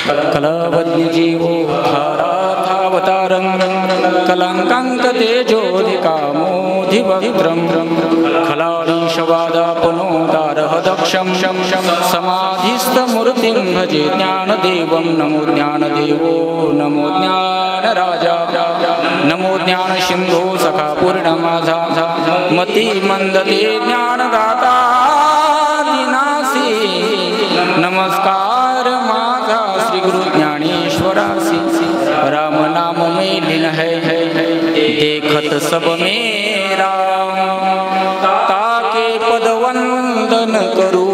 कलावल्ली जीवोद्धारावतारं कलङ्काङ्क तेजोधिकामोधिवक्त्रं खलालीशवादापनोदारः दक्षं समाधिस्थमूर्तिं भजे ज्ञानदेवं नमो ज्ञानदेवो नमो ज्ञानराजा नमो ज्ञानसिन्धो सखा पूर्णमाधा मति मंदते ज्ञानदाता दिनासी नमस्कार माझा श्री गुरु ज्ञानेश्वरासी राम नाम में लीन है देखत सब मेरा ताके पद वंदन करू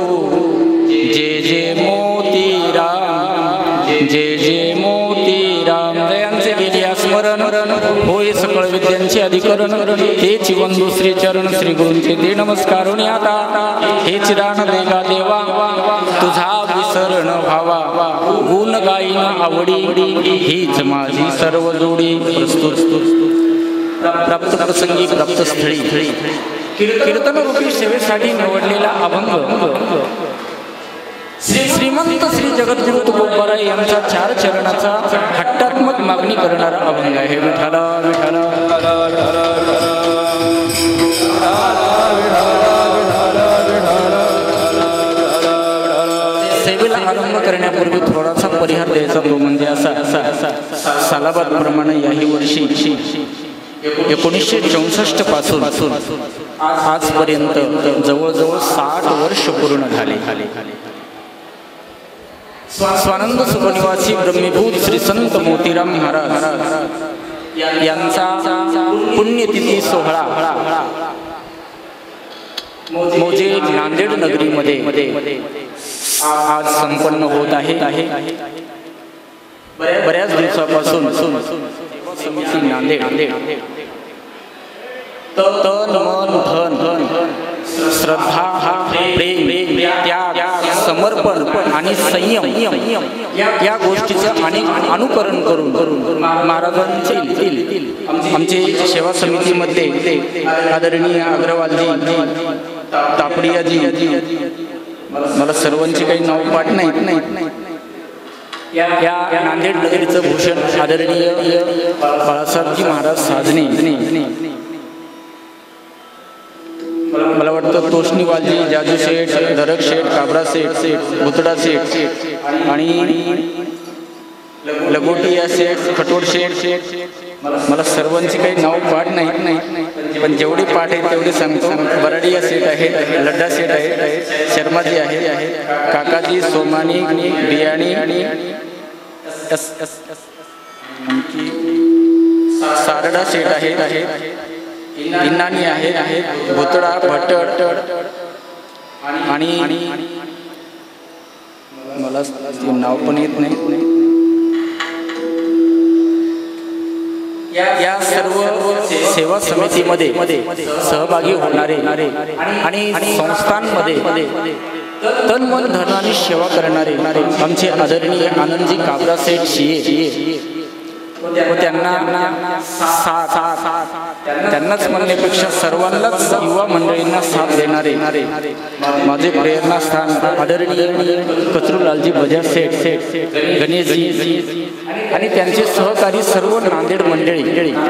जे जे मोती राम जे जे मोती राम जयांचे गेलिया स्मरण होय सकळ विद्यांचे अधिकरण हेची वंदू श्री चरण श्री गुरूंचे दे नमस्कार आता हे चिदान देगा देवा तुझा विसरण भावा गुण गाईन आवडी हीच माझी सर्व जोडी प्रस्तुत प्राप्त प्रसंगी प्राप्त स्थळी कीर्तन रूपी सेवेसाठी निवडलेला अभंग श्रीमंत श्री जगद्गुरु तुकोबाराय यांचा 4 चरणाचा हट्टात्मक मागणी करणारा अभंग आहे. विठ्ठला विठ्ठला सेवेला आरंभ करण्यापूर्वी थोडासा परिहार द्यायचा तो म्हणजे असा सालाबाद प्रमाणे याही वर्षी 1964 पासून आजपर्यंत जवळजवळ 60 वर्ष पूर्ण झाले. स्वानंद सुखनिवासी ब्रह्मीभूत श्री संत मोतीराम महाराज यांचा पुण्यतिथी सोहळा मोजे नांदेड नगरीमध्ये आज संपन्न होत आहे. बऱ्याच दिवसापासून समिती नांदेड तन मन धन श्रद्धा प्रेम त्याग समर्पण आणि संयम या गोष्टीचं अनुकरण करून महाराजांचे आमचे सेवा समितीमध्ये आदरणीय अग्रवालजी तापडियाजी मला सर्वांची काही नाव पाठ नाही या नांदेड नगरीचं भूषण आदरणीय बाळासाहेबजी महाराज साजने मला वाटतं तोष्णीवालजी जाजू शेठ धरक शेठ काबरा शेठ भुतडा शेठ आणि लगोटिया शेठ खटोड शेठ मला सर्वांची काही नाव पाठ नाही पण जेवढी पाठ आहे तेवढी सांगतो. बराडिया शेठ आहे लड्डा शेठ आहे शर्माजी आहे काकाजी सोमानी बियाणी सारडा शेठ आहे इन्नानी आहे भुतडा भट्टड आणि मला नाव पण येत नाही. या सर्व सेवा समितीमध्ये सहभागी होणारे आणि संस्थांमध्ये तन मन धनाने सेवा करणारे आमचे आदरणीय आनंदजी काबरा शेठ शिये व त्यांनाच म्हणण्यापेक्षा सर्वांनाच युवा मंडळींना साथ देणारे माझे प्रेरणास्थान आदरणीय कचरूलालजी बजाज शेठ गणेशजी आणि त्यांचे सहकारी सर्व नांदेड मंडळी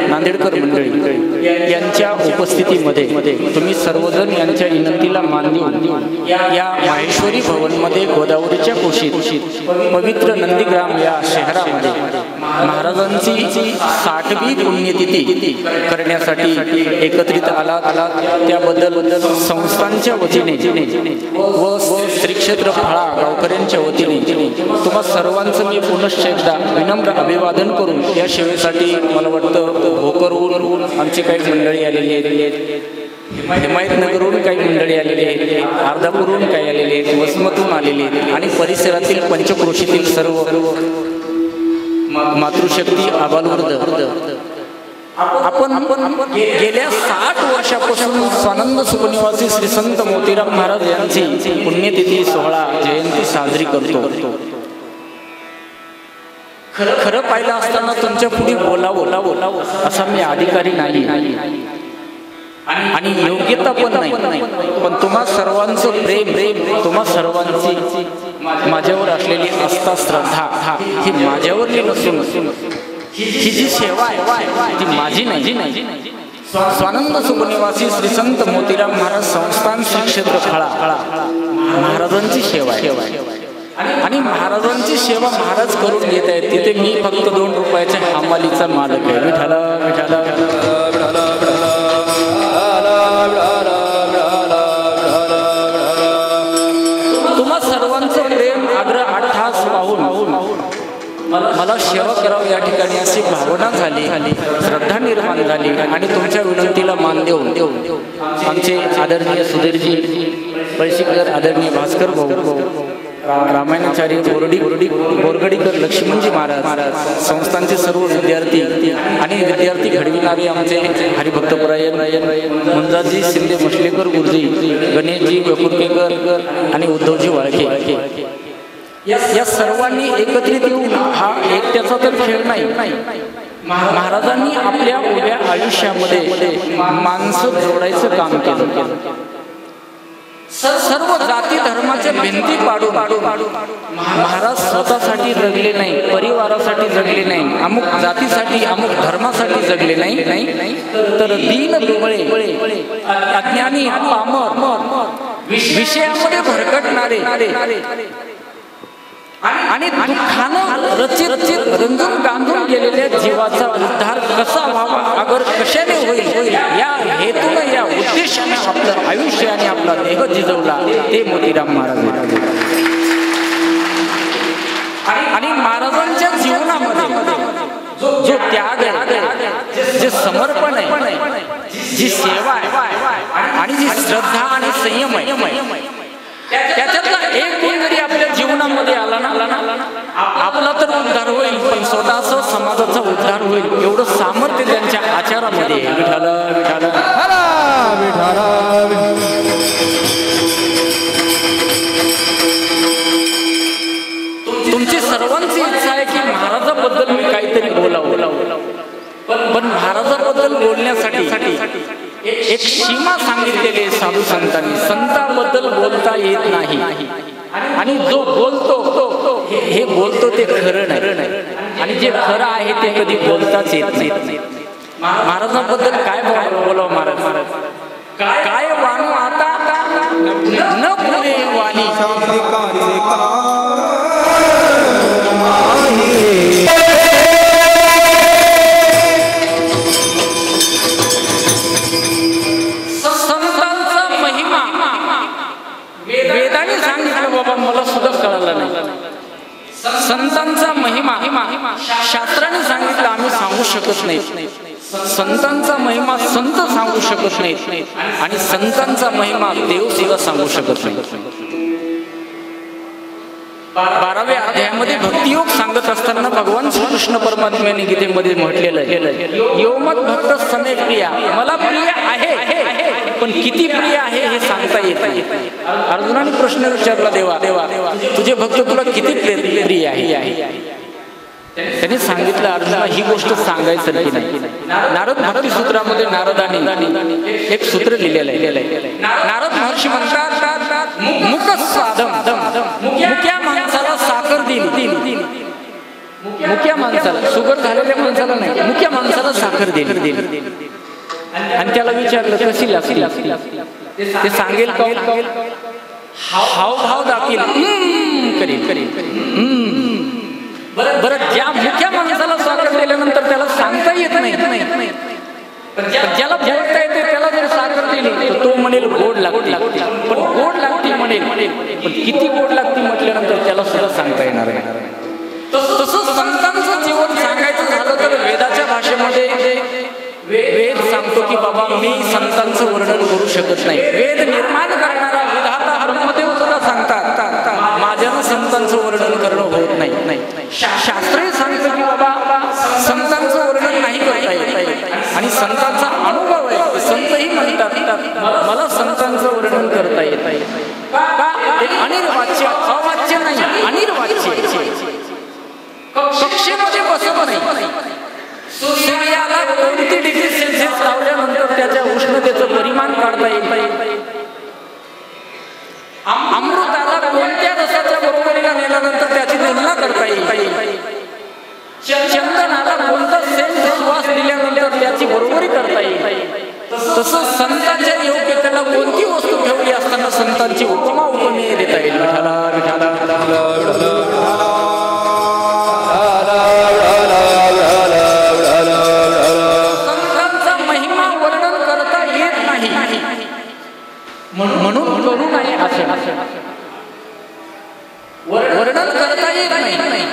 नांदेडकर मंडळी यांच्या उपस्थितीमध्ये तुम्ही सर्वजण यांच्या विनंतीला मान देऊन या माहेश्वरी भवनमध्ये गोदावरीच्या कुशीत पवित्र नंदीग्राम या शहरामध्ये महाराजांची 60वी पुण्यतिथी करण्यासाठी एकत्रित आलात. त्याबद्दल संस्थांच्या वतीने व श्री क्षेत्र फळा गावकऱ्यांच्या वतीने तुम्हा सर्वांचं मी पुनश्च एकदा विनम्र अभिवादन करून या सेवेसाठी मला वाटतं भोकरहून आमची काही मंडळी आलेली आहेत, हिमायतनगरहून काही मंडळी आलेली आहेत, अर्धापूरहून काही आलेले आहेत, वसमतहून आलेले आहेत आणि परिसरातील पंचक्रोशीतील सर्व मातृशक्ती आबालवृद्ध आपण गेल्या 60 वर्षापासून स्वानंद सुखनिवासी श्री संत मोतीराम महाराज यांची पुण्यतिथी सोहळा जयंती साजरी करतो. खरं पाहिलं असताना तुमच्या पुढे बोलावं असा मी अधिकारी नाही आणि योग्यता पण नाही, पण तुम्हा सर्वांचं प्रेम तुम्हा सर्वांची माझ्यावर असलेली आस्था श्रद्धा ही माझ्यावरली नसून ही जी सेवा आहे ती माझी नाही. स्वानंद सुखनिवासी श्री संत मोतीराम महाराज संस्थान श्री क्षेत्र खळा महाराजांची सेवा आहे आणि महाराजांची सेवा महाराज करून घेत आहेत. तिथे मी फक्त 2 रुपयाच्या हमालीचा मालक आहे. विठाला विठाला तुम्हा सर्वांचं प्रेम आग्रह अट्टहास पाहून मला सेवा करावं या ठिकाणी अशी भावना झाली, श्रद्धा निर्माण झाली आणि तुमच्या विनंतीला मान देऊन आमचे आदरणीय सुधीरजी पळशीकर, आदरणीय भास्कर भाऊ, रामायणाचार्य बोरगडीकर लक्ष्मणजी महाराज, संस्थांचे सर्व विद्यार्थी आणि विद्यार्थी घडविणारे आमचे हरिभक्तपरायण मुंजाजी शिंदे मशलेकर गुरुजी, गणेशजी वेकुरकेकर आणि उद्धवजी वाळके या सर्वांनी एकत्रित येऊन हा एकट्याचा तर खेळ नाही. महाराजांनी आपल्या उभ्या आयुष्यामध्ये माणसं जोडायचं काम केलं. सर्व जाती धर्माच्या भिंती पाडून महाराज स्वतःसाठी जगले नाही, परिवारासाठी जगले नाही, अमुक जातीसाठी अमुक धर्मासाठी जगले नाही, तर दीन दुबळे अज्ञानी पामर विषयामध्ये भरकटणारे आणि दुःखानं रचित रंजून गांधून गेलेल्या जीवाचा उद्धार कसा व्हावा, अगर कशाने होईल या हेतून या उद्देशाने आपलं आयुष्य आणि आपला देह झिजवला ते मोतीराम महाराज. आणि महाराजांच्या जीवनामध्ये जो त्याग आहे, जे समर्पण आहे, जी सेवा आहे आणि जी श्रद्धा आणि संयम आहे, त्याच्यातला एक गुण जरी आपल्या जीवनामध्ये आला ना आपला तर उद्धार होईल, पण स्वतःचा समाजाचा उद्धार होईल एवढं सामर्थ्य त्यांच्या आचारामध्ये. विठाला विठाला तुमची सर्वांची इच्छा आहे की महाराजाबद्दल मी काहीतरी बोलावं, पण महाराजाबद्दल बोलण्यासाठी एक सीमा सांगितलेली साधू संतांनी. संतांबद्दल बोलता येत नाही आणि जो बोलतो हे बोलतो ते खरं नाही आणि जे खरं आहे ते कधी बोलताच येत नाही. महाराजांबद्दल काय बोलावं महाराज, काय वाणू आता न पुरे वाणी, वेदाने सांगितलं बाबा, मला सुद्धा कळालं नाही. संतांचा महिमा शास्त्राने सांगितलं, आम्ही सांगू शकत नाही. संतांचा महिमा संत सांगू शकत नाहीत आणि संतांचा महिमा देव सुद्धा सांगू शकत नाही. 12व्या अध्यायामध्ये भक्तियोग सांगत असताना भगवान श्रीकृष्ण परमात्म्याने गीतेमध्ये म्हटलेलं आहे, योमत भक्त समे प्रिया, मला प्रिय आहे पण किती प्रिय आहे हे सांगता येत नाही. अर्जुनाने प्रश्न विचारला, देवा तुझे भक्त तुला किती प्रिय आहे? त्यांनी सांगितलं, अर्जुना ही गोष्ट सांगायचं की नाही. नारद भक्ती सूत्रामध्ये नारदाने एक सूत्र लिहिलेलं आहे. नारद महर्षी म्हणतात, मुख साधम, मुक्या माणसाला साखर दिली, मुक्या माणसाला, शुगर झालेल्या माणसाला नाही, मुक्या माणसाला साखर दिली आणि त्याला विचारलं कशी लागली, ते सांगेल का? हावभाव दाखील करेल. बरं, ज्या मुख्या माणसाला साखर दिल्यानंतर त्याला सांगता येत नाही, ज्याला बोलता येते त्याला जर साखर दिली तर तो म्हणेल गोड लागते, पण गोड लागते म्हणेल, पण किती गोड लागते म्हटल्यानंतर त्याला सुद्धा सांगता येणार आहे. तसं संतांचं जीवन सांगायचं झालं तर वेदाच्या भाषेमध्ये वेद सांगतो की बाबा मी संतांचं वर्णन करू शकत नाही. वेद निर्माण करणारा विधाता ब्रह्मदेव सुद्धा सांगतात, माझ्यानं संतांचं वर्णन करणं होत नाही. शास्त्रही सांगतं की बाबा संतांचं वर्णन नाही करता येत आणि संतांचा अनुभव आहे. संतही म्हणतात मला संतांचं वर्णन करता येत आहे का? ते अनिर्वाच्य, अवाच्य नाही, अनिर्वाच्य, कक्षेमध्ये बसत नाही. सूर्याला कोणती डिग्री सेल्सिअस लावल्यानंतर त्याच्या उष्णतेचं परिमाण काढता येईल. अमृताला कोणत्या रसाच्या बरोबरीने तसं संतांच्या योग्यतेला कोणती वस्तू ठेवली असताना संतांची उपमा उपमेय देता येईल. संतांचा महिमा वर्णन करता येत नाही म्हणून करू नये असे वर्णन करता येत नाही.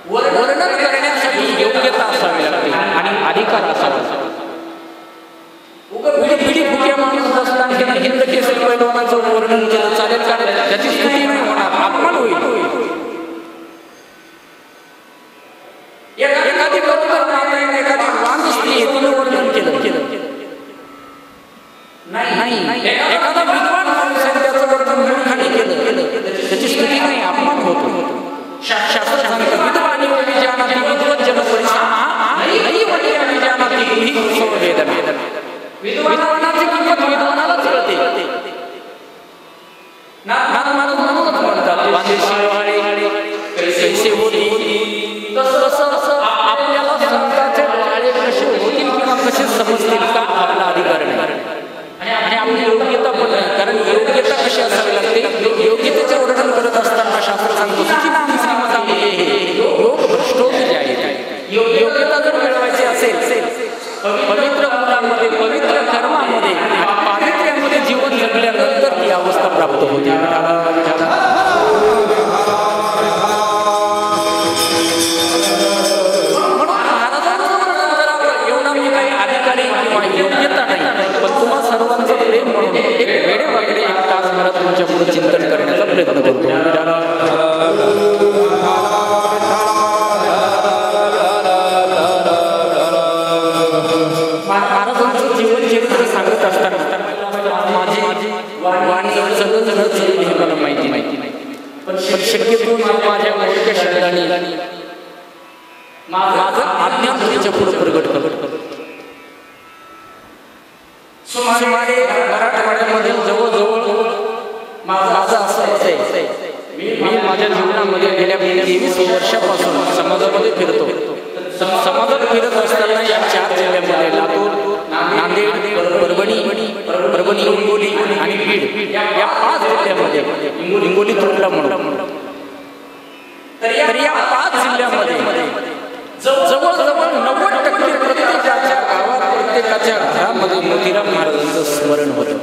वर्णन करण्यासाठी योग्यता असावी लागते आणि अधिकार असावा. पिढी फुक्या माणूस बसताना हिंद केसरी पैलवानाचं वर्णन केलं चालेल का? त्याची स्तुती नाही होणार, अपमान होईल. एखादी बरोबर माता एखादी वांग स्त्री तिने वर्णन केलं नाही. एखादा विद्वान माणूस आहे त्याचं वर्णन मूर्खाने केलं त्याची स्तुती नाही, अपमान होतो. शास्त्र सांगतं विद्वानी विजानाती विद्वत जन परिश्रमः नाही वटी विजानाती ही सर्ववेदना. विद्वानाची किंमत विद्वानालाच कळते. म्हणूनच म्हणतात वांदेशी डोहाळे कैसे होती. तसं आपल्याला संतांचे डोहाळे कसे होतील किंवा कसे समजतील का आपला अधिकार नाही आणि आपली योग्यता पण नाही. कारण योग्यता कशी असावी लागते? योग्यतेचे वर्णन करत असताना शास्त्र सांगतो योग भ्रष्टोपी जायते. योग्यता जर मिळवायची असेल पवित्र गुणांमध्ये पवित्र कर्मामध्ये पावित्र्यामध्ये जीवन जगल्यानंतर ती अवस्था प्राप्त होते. म्हणून महाराजांचं वर्णन करावं एवढा मी काही अधिकारी किंवा योग्यता नाही, पण तुम्हा सर्वांचं प्रेम म्हणून एक वेडे वाकडे एक तासभरात तुमच्या पुढे चिंतन करण्याचा प्रयत्न करतो. महाराजांचं जीवन चरित्र सांगत असताना माझी वाणी सगळं हे मला माहिती नाही, पण शक्यतो माझ्या मोठ्या शब्दांनी माझं आज्ञान तुमच्या पुढे प्रगट करतो. सुमारे मराठवाड्यामध्ये जवळजवळ माझं असं मत आहे, मी माझ्या जीवनामध्ये गेल्या 23 वर्षापासून समाजामध्ये फिरतो. समाजात फिरत असताना या 4 जिल्ह्यामध्ये लातूर, नांदेड, परभणी, हिंगोली आणि बीड या 5 जिल्ह्यामध्ये हिंगोली तुरला म्हणून तर या 5 जिल्ह्यामध्ये जवळजवळ 90% प्रत्येकाच्या गावात प्रत्येकाच्या घरामध्ये मोतीराम महाराजांचं स्मरण होतं.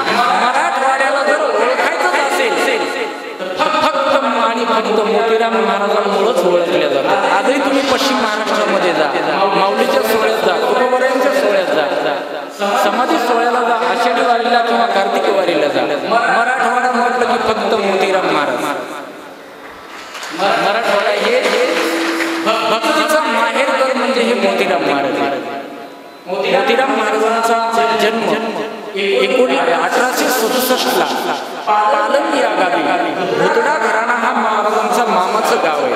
मराठवाड्याला जर ओळखायचंच असेल फक्त आणि फक्त मोतीराम महाराजांमुळेच ओळखल्या जातात. आजही तुम्ही पश्चिम महाराष्ट्रामध्ये जा, माऊलीच्या सोहळ्यात जा, तुकोबारायांच्या सोहळ्यात जा, समाधी सोहळ्याला जा, आषाढी वारीला किंवा कार्तिकी वारीला जा, मराठवाडा म्हटलं की फक्त मोतीराम महाराज. मराठवाडा हे भक्तीचा माहेरघर म्हणजे हे मोतीराम महाराज. मोतीराम महाराजांचा जन्म 1867 ला पालम या गावी भोतडा घराणा हा महाराजांचा मामाचं गाव आहे.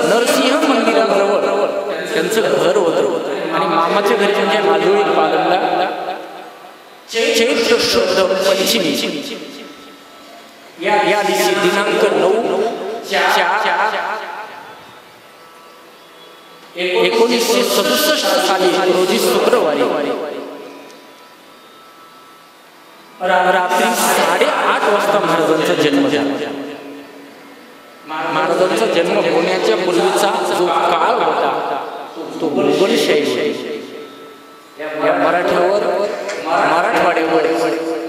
नरसिंह मंदिराजवळ त्यांचं घर होतं आणि मामाच्या घरी म्हणजे आजोळी पालमला चैत्र शुद्ध पंचमी या दिवशी दिनांक 9/4/1967 साली रोजी शुक्रवारी रात्री 8:30 वाजता महाराजांचा जन्म झाला. महाराजांचा जन्म होण्याच्या पूर्वीचा जो काळ होता तो मुघलशाही. या मराठवाड्यावर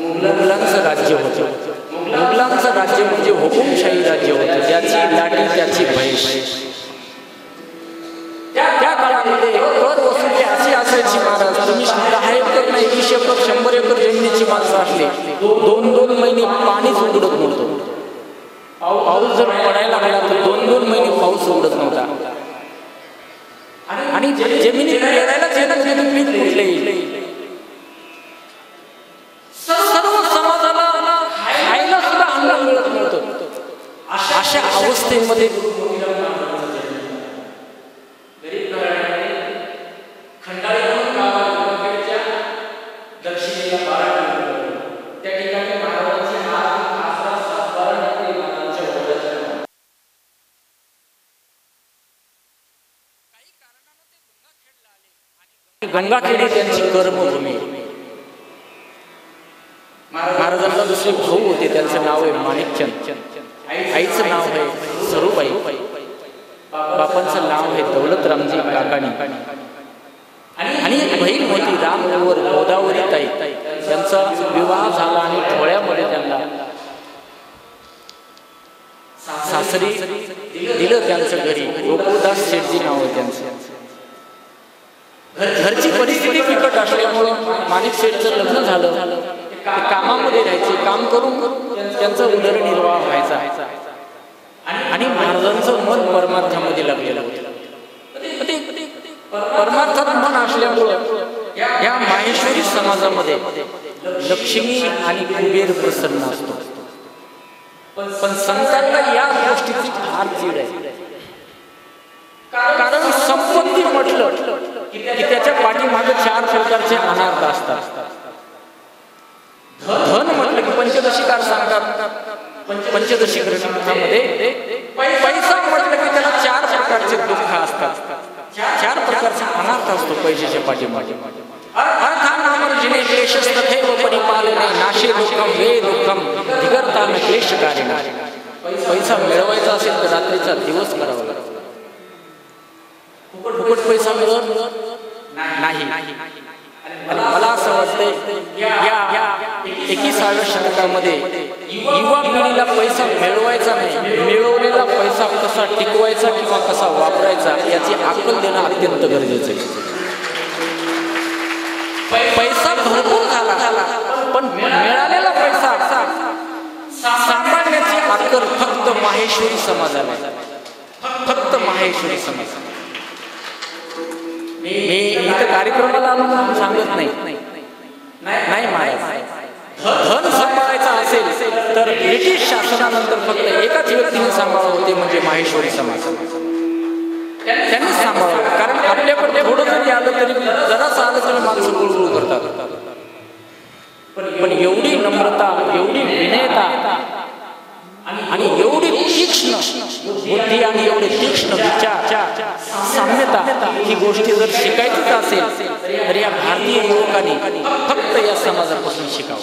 मुघलांचं राज्य होतं. मुघलांचं राज्य म्हणजे हुकुमशाही राज्य होतं, ज्याची लाठी त्याची भैस. त्या काळामध्ये कर वसुली अशी असायची महाराज, तुम्ही 10 एकर नाही 20 एकर 100 एकर जमिनीची माणसं असली 2-2 महिने पाणीच उघडत नव्हतं. पाऊस जर पडायला लागला तर 2-2 महिने पाऊस उघडत नव्हता. आणि जमिनीत पेरायला पीक कुठले सर्व समाजाला खायला सुद्धा अन्न मिळत नव्हतं. अशा अवस्थेमध्ये काही कारणाने ते गंगाखेड गंगाखेडी त्यांची कर्मभूमी. महाराजांना दुसरे भाऊ होते, त्यांचं नाव आहे माणिकचंद, आईचं नाव आहे सरूबाई, बापांचं नाव आहे दौलतरामजी काकाणी आणि एक बहीण होती रामवर गोदावरी ताई. त्यांचा विवाह झाला आणि डोळ्यामध्ये त्यांना सासरी दिलं त्यांचं घरी. गोकुळदास शेठजी नाव आहे त्यांचं. घरची परिस्थिती बिकट असल्यामुळं माणिक शेठचं लग्न झालं. ते कामामध्ये राहायचे, काम करून त्यांचा उदरनिर्वाह व्हायचा आणि महाराजांचं मन परमार्थामध्ये लागलेलं होतं. परमार्थात मन असल्यामुळं या माहेश्वरी समाजामध्ये लक्ष्मी आणि कुबेर प्रसन्न असतो. पण संतांना या गोष्टीची फार चीड आहे. कारण संपत्ती म्हटलं की त्याच्या पाठीमागे 4 प्रकारचे अनार्थ असतात. धन म्हटलं की पंचदशीकार सांगतात, पंचदशी ग्रंथामध्ये पैसा म्हटलं की त्याला 4 प्रकारचे दुःख असतात, 4 प्रकारचा अनार्थ असतो पैशाच्या पाठीमागे. अर्थानामर्जिने क्लेशस्तथैव परिपालने नाशे दुःखम वे दुःखम धिगर्तान क्लेशकारिणा. पैसा मिळवायचा असेल तर रात्रीचा दिवस करावा लागतो. फुकट पैसा मिळत नाही. मला असं वाटतंय या 21व्या शतकामध्ये युवा पिढीला पैसा मिळवायचा नाही, मिळवलेला पैसा कसा टिकवायचा किंवा कसा वापरायचा याची अक्कल देणं अत्यंत गरजेचं आहे. पैसा भरपूर झाला पण मिळालेला पैसा सांभाळण्याची अक्कल फक्त माहेश्वरी समाजाला, फक्त माहेश्वरी समाज. मी इथं कार्यक्रमाला आणून सांगत नाही महाराज. धन सांभाळायचं असेल तर ब्रिटिश शासनानंतर फक्त एकाच व्यक्तीने सांभाळलं होते, म्हणजे माहेश्वरी समाज. त्यांनीच सांभाळलं. कारण आपल्याकडे थोडं जरी आलं तरी जराच आलं तरी माणसं गुळगुळ करतात. पण एवढी नम्रता, एवढी विनयता आणि एवढी तीक्ष्ण बुद्धी आणि एवढे तीक्ष्ण विचार, साम्यता, ही गोष्टी जर शिकायचीच असेल तर या भारतीय युवकांनी फक्त या समाजापासून शिकावं.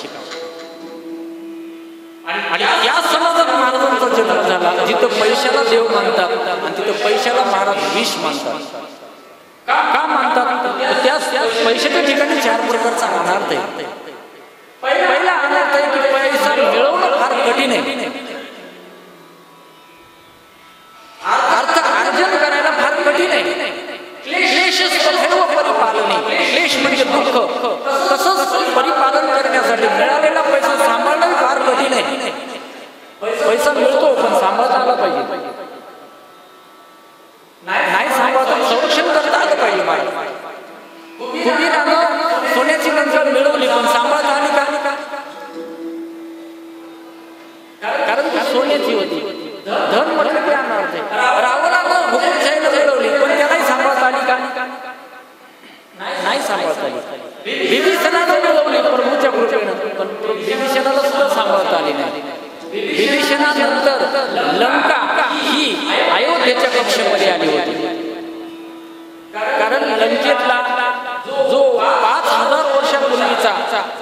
आणि या समाजात महाराजांचा जन्म झाला, जिथं पैशाला देव मानतात आणि तिथं पैशाला महाराज विष मानतात. का मानतात? त्या पैशाच्या ठिकाणी 4 प्रकारचा अनार्थ आहे. पहिला अनार्थ आहे की पैसा मिळवणं फार कठीण आहे. अर्थ अर्जन करायला फार कठीण आहे. क्लेशस्तथैव परिपालने. क्लेश म्हणजे दुःख, तसंच परिपालन करण्यासाठी मिळालेला पैसा सांभाळणं फार कठीण आहे. पैसा मिळतो पण सांभाळता आला पाहिजे. नाही सांभाळता संरक्षण करता आलं पाहिजे. कुबेरानं सोन्याची नंतर मिळवली पण सांभाळता आली का? कारण सोन्याची होती. धन म्हटलं की अनार्थ आहे. रावणानं हुकुमशाहीला मिळवली पण त्यालाही सांभाळता आली का? नाही सांभाळता आली. विभीषणानं मिळवली प्रभूच्या कृपेनं, पण विभीषणाला सुद्धा सांभाळता आली नाही. विभीषणानंतर लंका ही अयोध्येच्या कक्षेमध्ये आली होती. कारण लंकेतला जो 5000 वर्षापूर्वीचा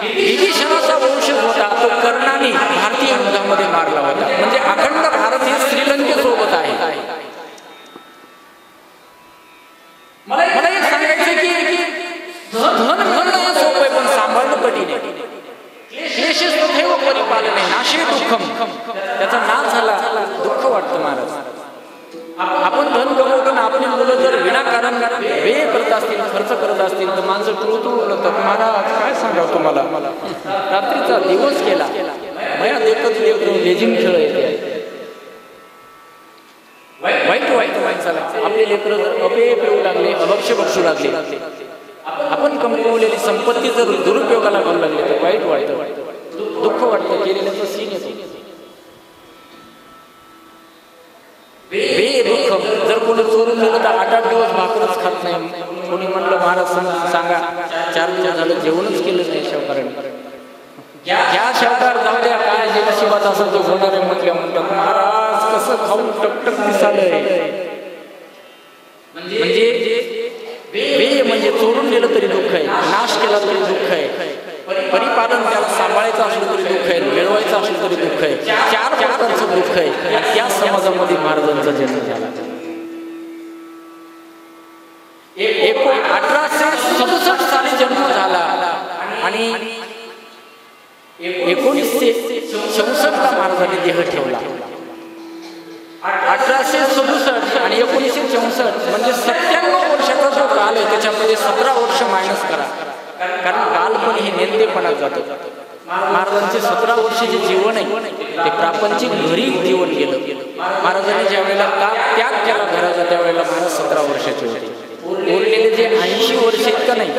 विभीषणाचा वंशज होता तो कर्णाने भारतीय युद्धामध्ये मारला होता. म्हणजे अखंड भारत हे श्रीलंकेसोबत आहे. मला एक सांगायचं की धन म्हणणं सोपं आहे पण सांभाळणं कठीण आहे. क्लेशस्तथैव परिपालने नाशे दुःखम. त्याचा नाश झाला, दुःख वाटतं महाराज. आपण धन गमवतो ना, आपली मुलं जर विनाकारण व्यय करत असतील, खर्च करत असतील तर माणसं तुळतुळ बोलतात. महाराज काय सांगावं तुम्हाला, रात्रीचा दिवस केला मयात एकच लेझिम खेळ येते. वाईट माणसाला आपले लेकरं जर अपेय पिऊ लागले, अभक्ष्य बक्षू लागले, आपण कमवलेली संपत्ती जर दुरुपयोगाला करू लागली तर वाईट वाटतं, दुःख वाटतं, केलेल्याचं सीन येतो. बेदुःखम. जर कोणी चोरून गेलं तर 8-8 दिवस भाकरच खात नाही. कोणी म्हणलं महाराज सांगा 4 दिवस झालं जेवणच केलं नाही शावकारांनी. या शावकार जाऊ द्या, काय जे नशिबात असं तो होणार आहे म्हटल्या म्हणतात. महाराज कसं खाऊन टकटक दिसालंय. म्हणजे म्हणजे चोरून गेलं तरी दुःख केला तरी दुःख आहे, परिपालन त्याला सांभाळायचं असलं तरी दुःख आहे, मिळवायचं असलं तरी दुःख आहे, चार प्रकारचं दुःख आहे. त्या समाजामध्ये महाराजांचा जन्म झाला. 1867 साली जन्म झाला आणि 1964 महाराजांनी देह ठेवला. 1867 आणि 1964 म्हणजे 97 वर्षाचा जो काल आहे त्याच्यामध्ये 17 वर्ष मायनस करा, कारण काल पण हे नेतेपणात जातो. महाराजांचे 17 वर्षाचे जीवन आहे ते प्रापंचिक घरी जीवन गेलं. महाराजांनी ज्या वेळेला त्याग केला घराचा त्यावेळेला महाराज 17 वर्षाचे होते. उरलेले जे 80 वर्ष आहेत का नाही,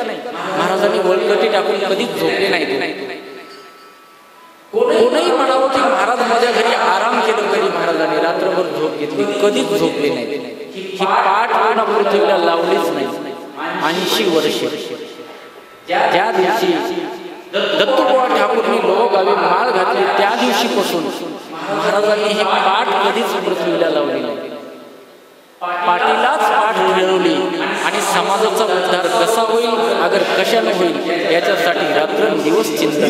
महाराजांनी वळकटी टाकून कधीच झोपले नाही. कोणीही म्हणावं की महाराज माझ्या घरी आराम केलं, कधी महाराजांनी रात्रभर झोप घेतली, कधीच झोपले नाही. ही पाठ पूर्ण पृथ्वीला लावलीच नाही. 80 वर्ष. ज्या दिवशी दत्तुबुवा ठाकूरनी लोहगावी माळ घातली त्या दिवशीपासून महाराजांनी ही पाठ कधीच पृथ्वीला लावली नाही. पाठीलाच पाठ फिरवली आणि समाजाचा उद्धार कसा होईल, अगर कशाने होईल याच्यासाठी रात्रंदिवस चिंतन.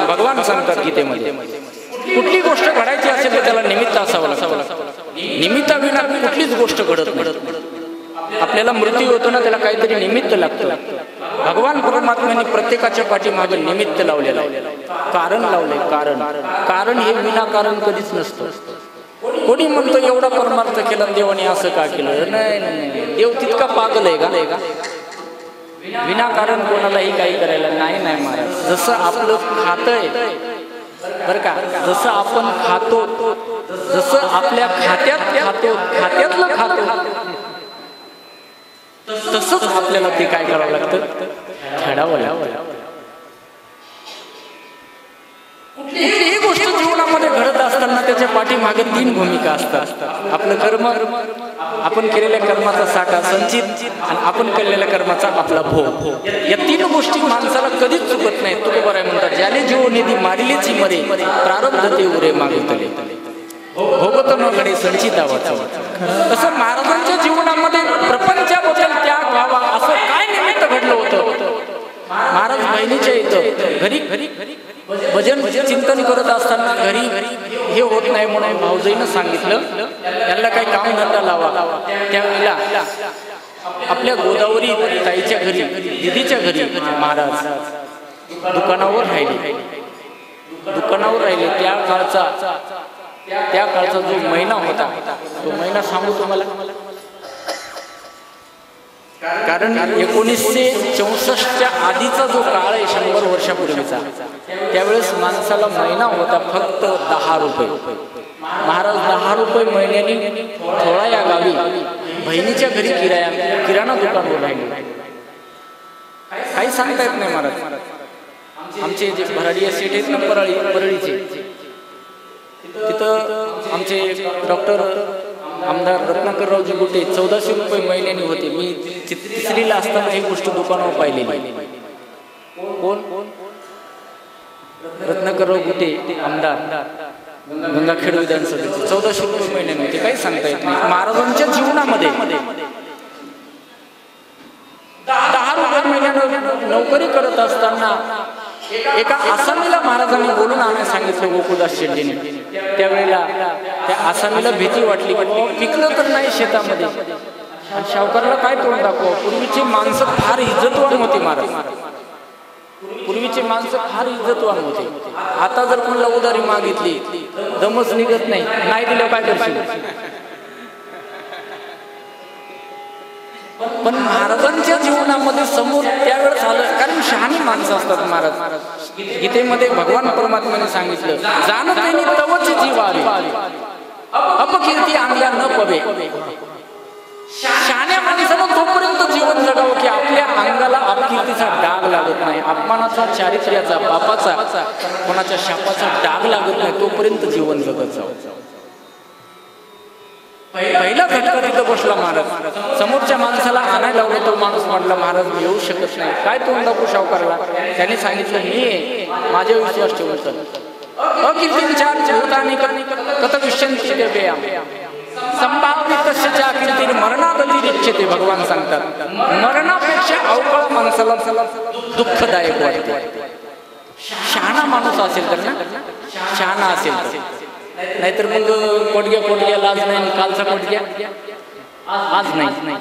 भगवान सांगतात गीतेमध्ये कुठली गोष्ट घडायची असेल तर त्याला निमित्त असावं लागतं. निमित्ताविना कुठलीच गोष्ट घडत नाही. आपल्याला मृत्यू होतो ना त्याला काहीतरी निमित्त लागतं. भगवान परमात्म्याने प्रत्येकाच्या पाठीमागे निमित्त लावलेलं आहे, कारण लावले. कारण हे विनाकारण कधीच नसतं. कोणी म्हणतो एवढा परमार्थ केला देवाने असं का केलं, नाही, देव तितका पागल आहे का विनाकारण कोणालाही काही करायला नाही महाराज. जसं आपलं खातंय बरं का, जसं आपण खातो, जसं आपल्या खात्यातलं खातो तसंच आपल्याला ते काय करावं लागतं, फेडावं लागतं. कुठलीही गोष्ट जीवनामध्ये घडत असताना त्याच्या पाठीमागे 3 भूमिका असतात. आपलं कर्म, आपण केलेल्या कर्माचा साठा संचित आणि आपण केलेल्या कर्माचा आपला भोग. या 3 गोष्टी माणसाला कधीच चुकत नाही. तुकोबाराय म्हणतात ज्याने जीव निधी मारिलेची मरे प्रारब्ध ते उरे मागतले भोगत न घडे संचित आवाचा. तसं महाराजांच्या जीवनामध्ये प्रपंचाबद्दल त्याग व्हावा असं काय निमित्त घडलं होतं. महाराज बहिणीच्या इथं घरी भजन चिंतन करत असताना घरी हे होत नाही म्हणून भाऊजाईनं सांगितलं त्यांना काही काम धंदा लावा. त्यावेळेला आपल्या गोदावरी ताईच्या घरी, दिदीच्या घरी महाराज दुकानावर राहिले. त्या काळचा जो महिना होता तो महिना सांगू तुम्हाला, कारण 1964च्या आधीचा जो काळ आहे 100 वर्षापूर्वीचा, त्यावेळेस माणसाला महिना होता फक्त 10 रुपये. महाराज 10 रुपये महिन्याने थोडा या गावी बहिणीच्या घरी किराणा दुकान राहिले. काही सांगता येत नाही महाराज. आमचे जे भराडिया सेठ आहेत ना परळीचे, तिथं आमचे डॉक्टर आमदार रत्नाकररावजी गुटे 1400 रुपये महिन्याने होते. मी 3रीला असताना ही गोष्ट दुकानावर पाहिलेली. कोण? रत्नाकरराव गुटे आमदार गंगाखेड विधानसभेचे 1400 रुपये महिन्याने होते. काही सांगता येत नाही. महाराजांच्या जीवनामध्ये 10 रुपये महिन्यानं नोकरी करत असताना एका आसामीला महाराजांनी बोलून आणायला सांगितलं गोकुळदास शेट्टीने. त्यावेळेला त्या आसामीला भीती वाटली की पिकलं तर नाही शेतामध्ये, सावकारला काय तोंड दाखव. पूर्वीचे माणसं फार इज्जतवान होते महाराज. पूर्वीचे माणसं फार इज्जतवान होते. आता जर कोणाला उधारी मागितली दमच निघत नाही दिलं काय करशील. पण महाराजांच्या जीवनामध्ये समोर त्यावेळेस आलं, कारण शहाणी माणसं असतात महाराज. गीतेमध्ये भगवान परमात्म्याने सांगितलं जाणतेनी तवच जीव आले अपकीर्ती आम्हाला न पवे. शहाण्या माणसाला तोपर्यंत जीव जीवन जगावं की आपल्या अंगाला अपकीर्तीचा डाग लागत नाही, अपमानाचा, चारित्र्याचा, पापाचा, कोणाच्या शापाचा डाग लागत नाही, तोपर्यंत जीवन जगत जावं. पहिला झटका तिथं बसला महाराज. समोरच्या माणसाला आणायला लावलं, तो माणूस म्हटला महाराज मी येऊ शकत नाही. काय तोंड दाखवू सावकारला? त्याने सांगितलं मी माझ्या विश्वास ठेवतो. अकिंचित भूतानि कत विश्यन्ति देवयाम संभावितस्यचा किंचित मरणादतिरिच्यते. भगवान सांगतात मरणापेक्षा अवकाळ माणसाला दुःखदायक वाटते. शहाणा माणूस असेल तर ना, शहाणा असेल तर, नाहीतर मग पोटग्या लाज नाही, कालचा पोटग्या आज नाही,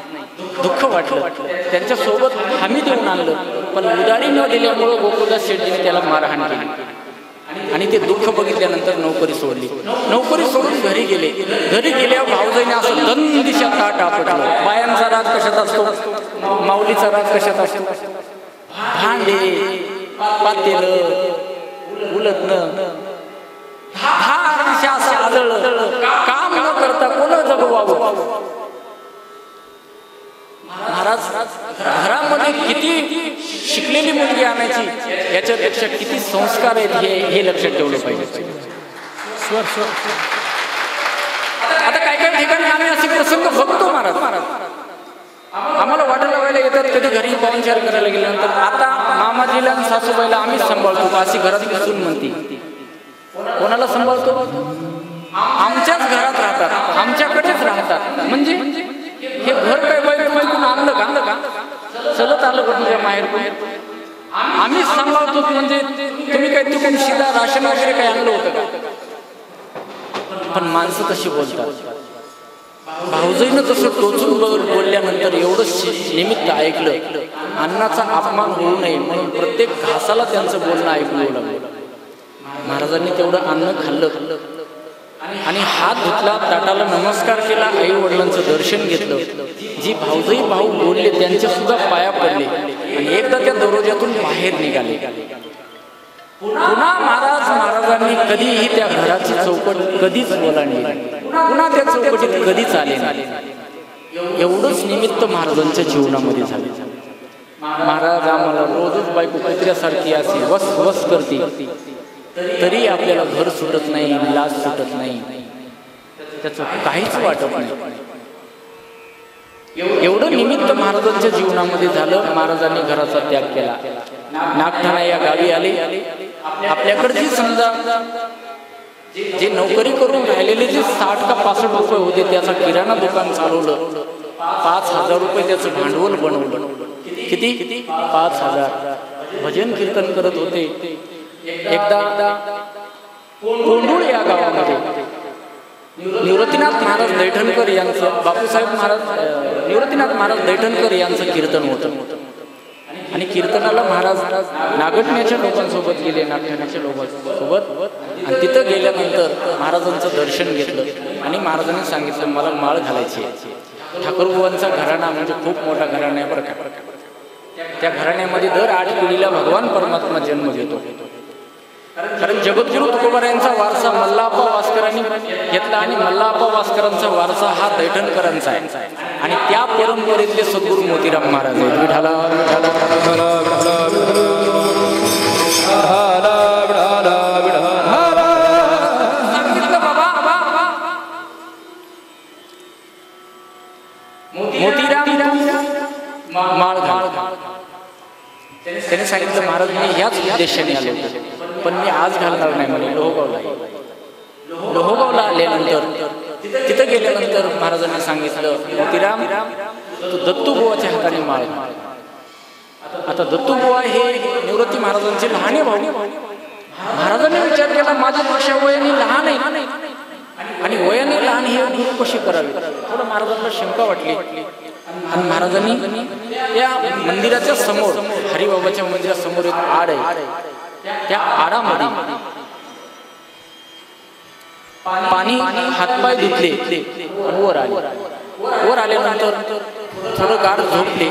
दुःख वाटलं. त्यांच्या सोबत हमी देऊन आणलं, पण उदारी न दिल्यामुळे गोकुळदास शेठजीने त्याला मारहाण केली आणि ते दुःख बघितल्यानंतर नोकरी सोडली. नोकरी सोडून घरी गेले. घरी गेल्यावर भाऊजाईने असं दंदिशा ताट आपटलं. बायांचा राज कशात असतो, माऊलीचा राज कशात असतो, भांडे पातेल उलटणं, हा दिशा असं आदळलं. काम न करता कोण जगवावं. महाराज घरामध्ये किती शिकलेली मुलगी आणायची, याच्यापेक्षा किती संस्कार आहेत हे लक्षात ठेवलं पाहिजे. आता काय काय ठिकाणी आम्ही असे प्रसंग बघतो महाराज. आम्हाला वाटलं लावायला येतात, कधी घरी पाहुणचार करायला गेल्यानंतर आता मामाजीला आणि सासूबाईला आम्हीच सांभाळतो, अशी घरात बसून म्हणती. कोणाला सांभाळतो? आमच्याच घरात राहतात, आमच्याकडेच राहतात. म्हणजे हे घर काय बाई तिकडून आणलं का, चलत आलं का तुझ्या माहेर? आम्हीच सांभाळतो. म्हणजे तुम्ही काय तिकडून शिदा राशन वगैरे काय आणलं होतं का? पण माणसं कशी बोलतात. भाऊजाईनं तसं टोचून बोलल्यानंतर एवढं निमित्त ऐकलं, अन्नाचा अपमान होऊ नये म्हणून प्रत्येक घासाला त्यांचं बोलणं ऐकू लागलं. महाराजांनी तेवढं अन्न खाल्लं आणि हात धुतला, ताटाला नमस्कार केला, आई वडिलांचं दर्शन घेतलं. जी भाऊजाई भाऊ बोलले त्यांच्या सुद्धा पाया पडले आणि एकदा त्या दरवाजातून बाहेर निघाले. पुन्हा महाराजांनी कधीही त्या घराची चौकट कधीच ओलांडली, पुन्हा त्या चौकटीत कधीच आले नाही. एवढंच निमित्त महाराजांच्या जीवनामध्ये झाले. महाराज आम्हाला रोजच बायको कुत्र्यासारखी अशी वस वस करते, तरी आपल्याला घर सुटत नाही, लाज सुटत नाही, त्याचं काहीच वाटत नाही. एवढं निमित्त महाराजांच्या जीवनामध्ये झालं. महाराजांनी घराचा त्याग केला. नागठाणा या गावी आले. आपल्याकडची समजा जे नोकरी करून राहिलेले जे 60 का 65 रुपये होते, त्याचा किराणा दुकान चालवलं. 5000 रुपये त्याचं भांडवल बनवलं. किती? 5000. भजन कीर्तन करत होते. एकदा कोंडूळ या गावामध्ये निवृत्तीनाथ महाराज दैठणकर यांचं, बापूसाहेब महाराज निवृत्तीनाथ महाराज दैठणकर यांचं कीर्तन होतं आणि कीर्तनाला महाराज नागटण्याच्या लोकांसोबत गेले, नागठाण्याच्या लोकांसोबत. आणि तिथं गेल्यानंतर महाराजांचं दर्शन घेतलं आणि महाराजांनी सांगितलं मला माळ घालायची आहे. ठाकूरबुवांचा घराणा म्हणजे खूप मोठा घराणा आहे बरं का. त्या घराण्यामध्ये दर 8 पिढीला भगवान परमात्मा जन्म घेतो. कारण जगद्गुरु तुकोबारायांचा वारसा मल्लाप्पा वास्करांनी घेतला आणि मल्लाप्पा वास्करांचा वारसा हा दैठणकरांचा आहे. आणि त्या परंपरेतले सद्गुरू मोतीराम महाराज आहेत. विठाला मोतीराम माळ घाल. त्याने सांगितलं महाराज मी ह्याच उद्देशाने आले होते, पण मी आज घालणार नाही म्हणे. लोहगावला आल्यानंतर तिथं गेल्यानंतर महाराजांनी सांगितलं मोतीराम तू दत्तूबुवाच्या हाताने माळ घाल. आता दत्तूबुवा हे निवृत्ती महाराजांचे लहाने भाऊ. महाराजांनी विचार केला माझ्यापेक्षा वयाने लहान आहे आणि वयाने लहान हे गुरु कशी करावी. थोडं महाराजांना शंका वाटली आणि महाराजांनी त्या मंदिराच्या समोर, हरिबाबाच्या मंदिरासमोर एक आड आहे, त्या आडामध्ये पाणी हातपाय धुतले, वर वर आल्यानंतर थोडं गार झोपले.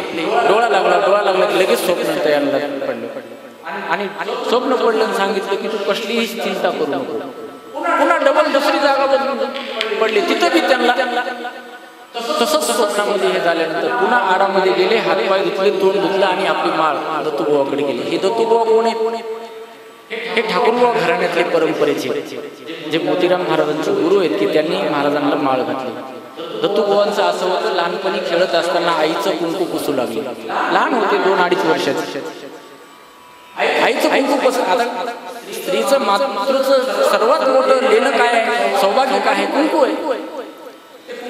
डोळा लागला लगेच स्वप्न तयार पडलं आणि स्वप्न पडलं आणि सांगितलं की तू कसलीही चिंता करू नको. पुन्हा डबल दुसरी जागा पडली. तिथं बी त्यांना तसंच स्वप्नामध्ये हे झाल्यानंतर पुन्हा आडामध्ये गेले, हातपाय धुतले, तोंड धुतलं आणि आपली माळ दत्तुबुवाकडे गेली. हे दत्तुबुवा कोण आहेत? हे ठाकूरबुवा घराण्यातले परंपरेचे जे मोतीराम महाराजांचे गुरु आहेत की त्यांनी महाराजांना माळ घातली. दत्तुबुवांचं असं होतं, लहानपणी खेळत असताना आईचं कुंकू पुसू लागले. लहान होते, 2-2.5 वर्षाचे. आईचं कुंकू पुसू, आता स्त्रीचं मातृचं सर्वात मोठं लेणं काय आहे, सौभाग्य काय आहे? कुंकू आहे.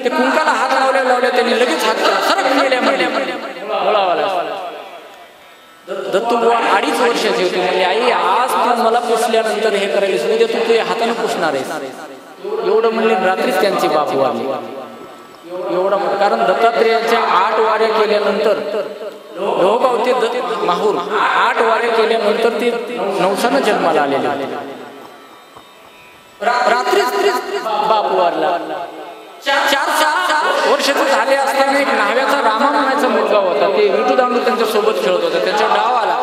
ते कुंकाला हात लावल्या त्यांनी लगेच हात सरक गेल्या बोलावाला. दत्तुबुवा 2.5 वर्षाची होती. म्हणजे आई, आज तू मला पुसल्यानंतर हे करायला उद्या तू ते हाताने पुसणार आहेस. एवढं म्हणले. रात्रीच त्यांची बाप वारली. एवढा, कारण दत्तात्रेयाच्या 8 वाऱ्या केल्यानंतर लोहगाव ते माहूर 8 वाऱ्या केल्यानंतर ते नवसानं जन्माला आलेले. रात्रीच बाप वारला. 4 वर्षाचे झाले असताना एक न्हाव्याचा रामा म्हणायचा मुलगा होता. ते विटू दांडू त्यांच्या सोबत खेळत होता. त्याच्या डाव आला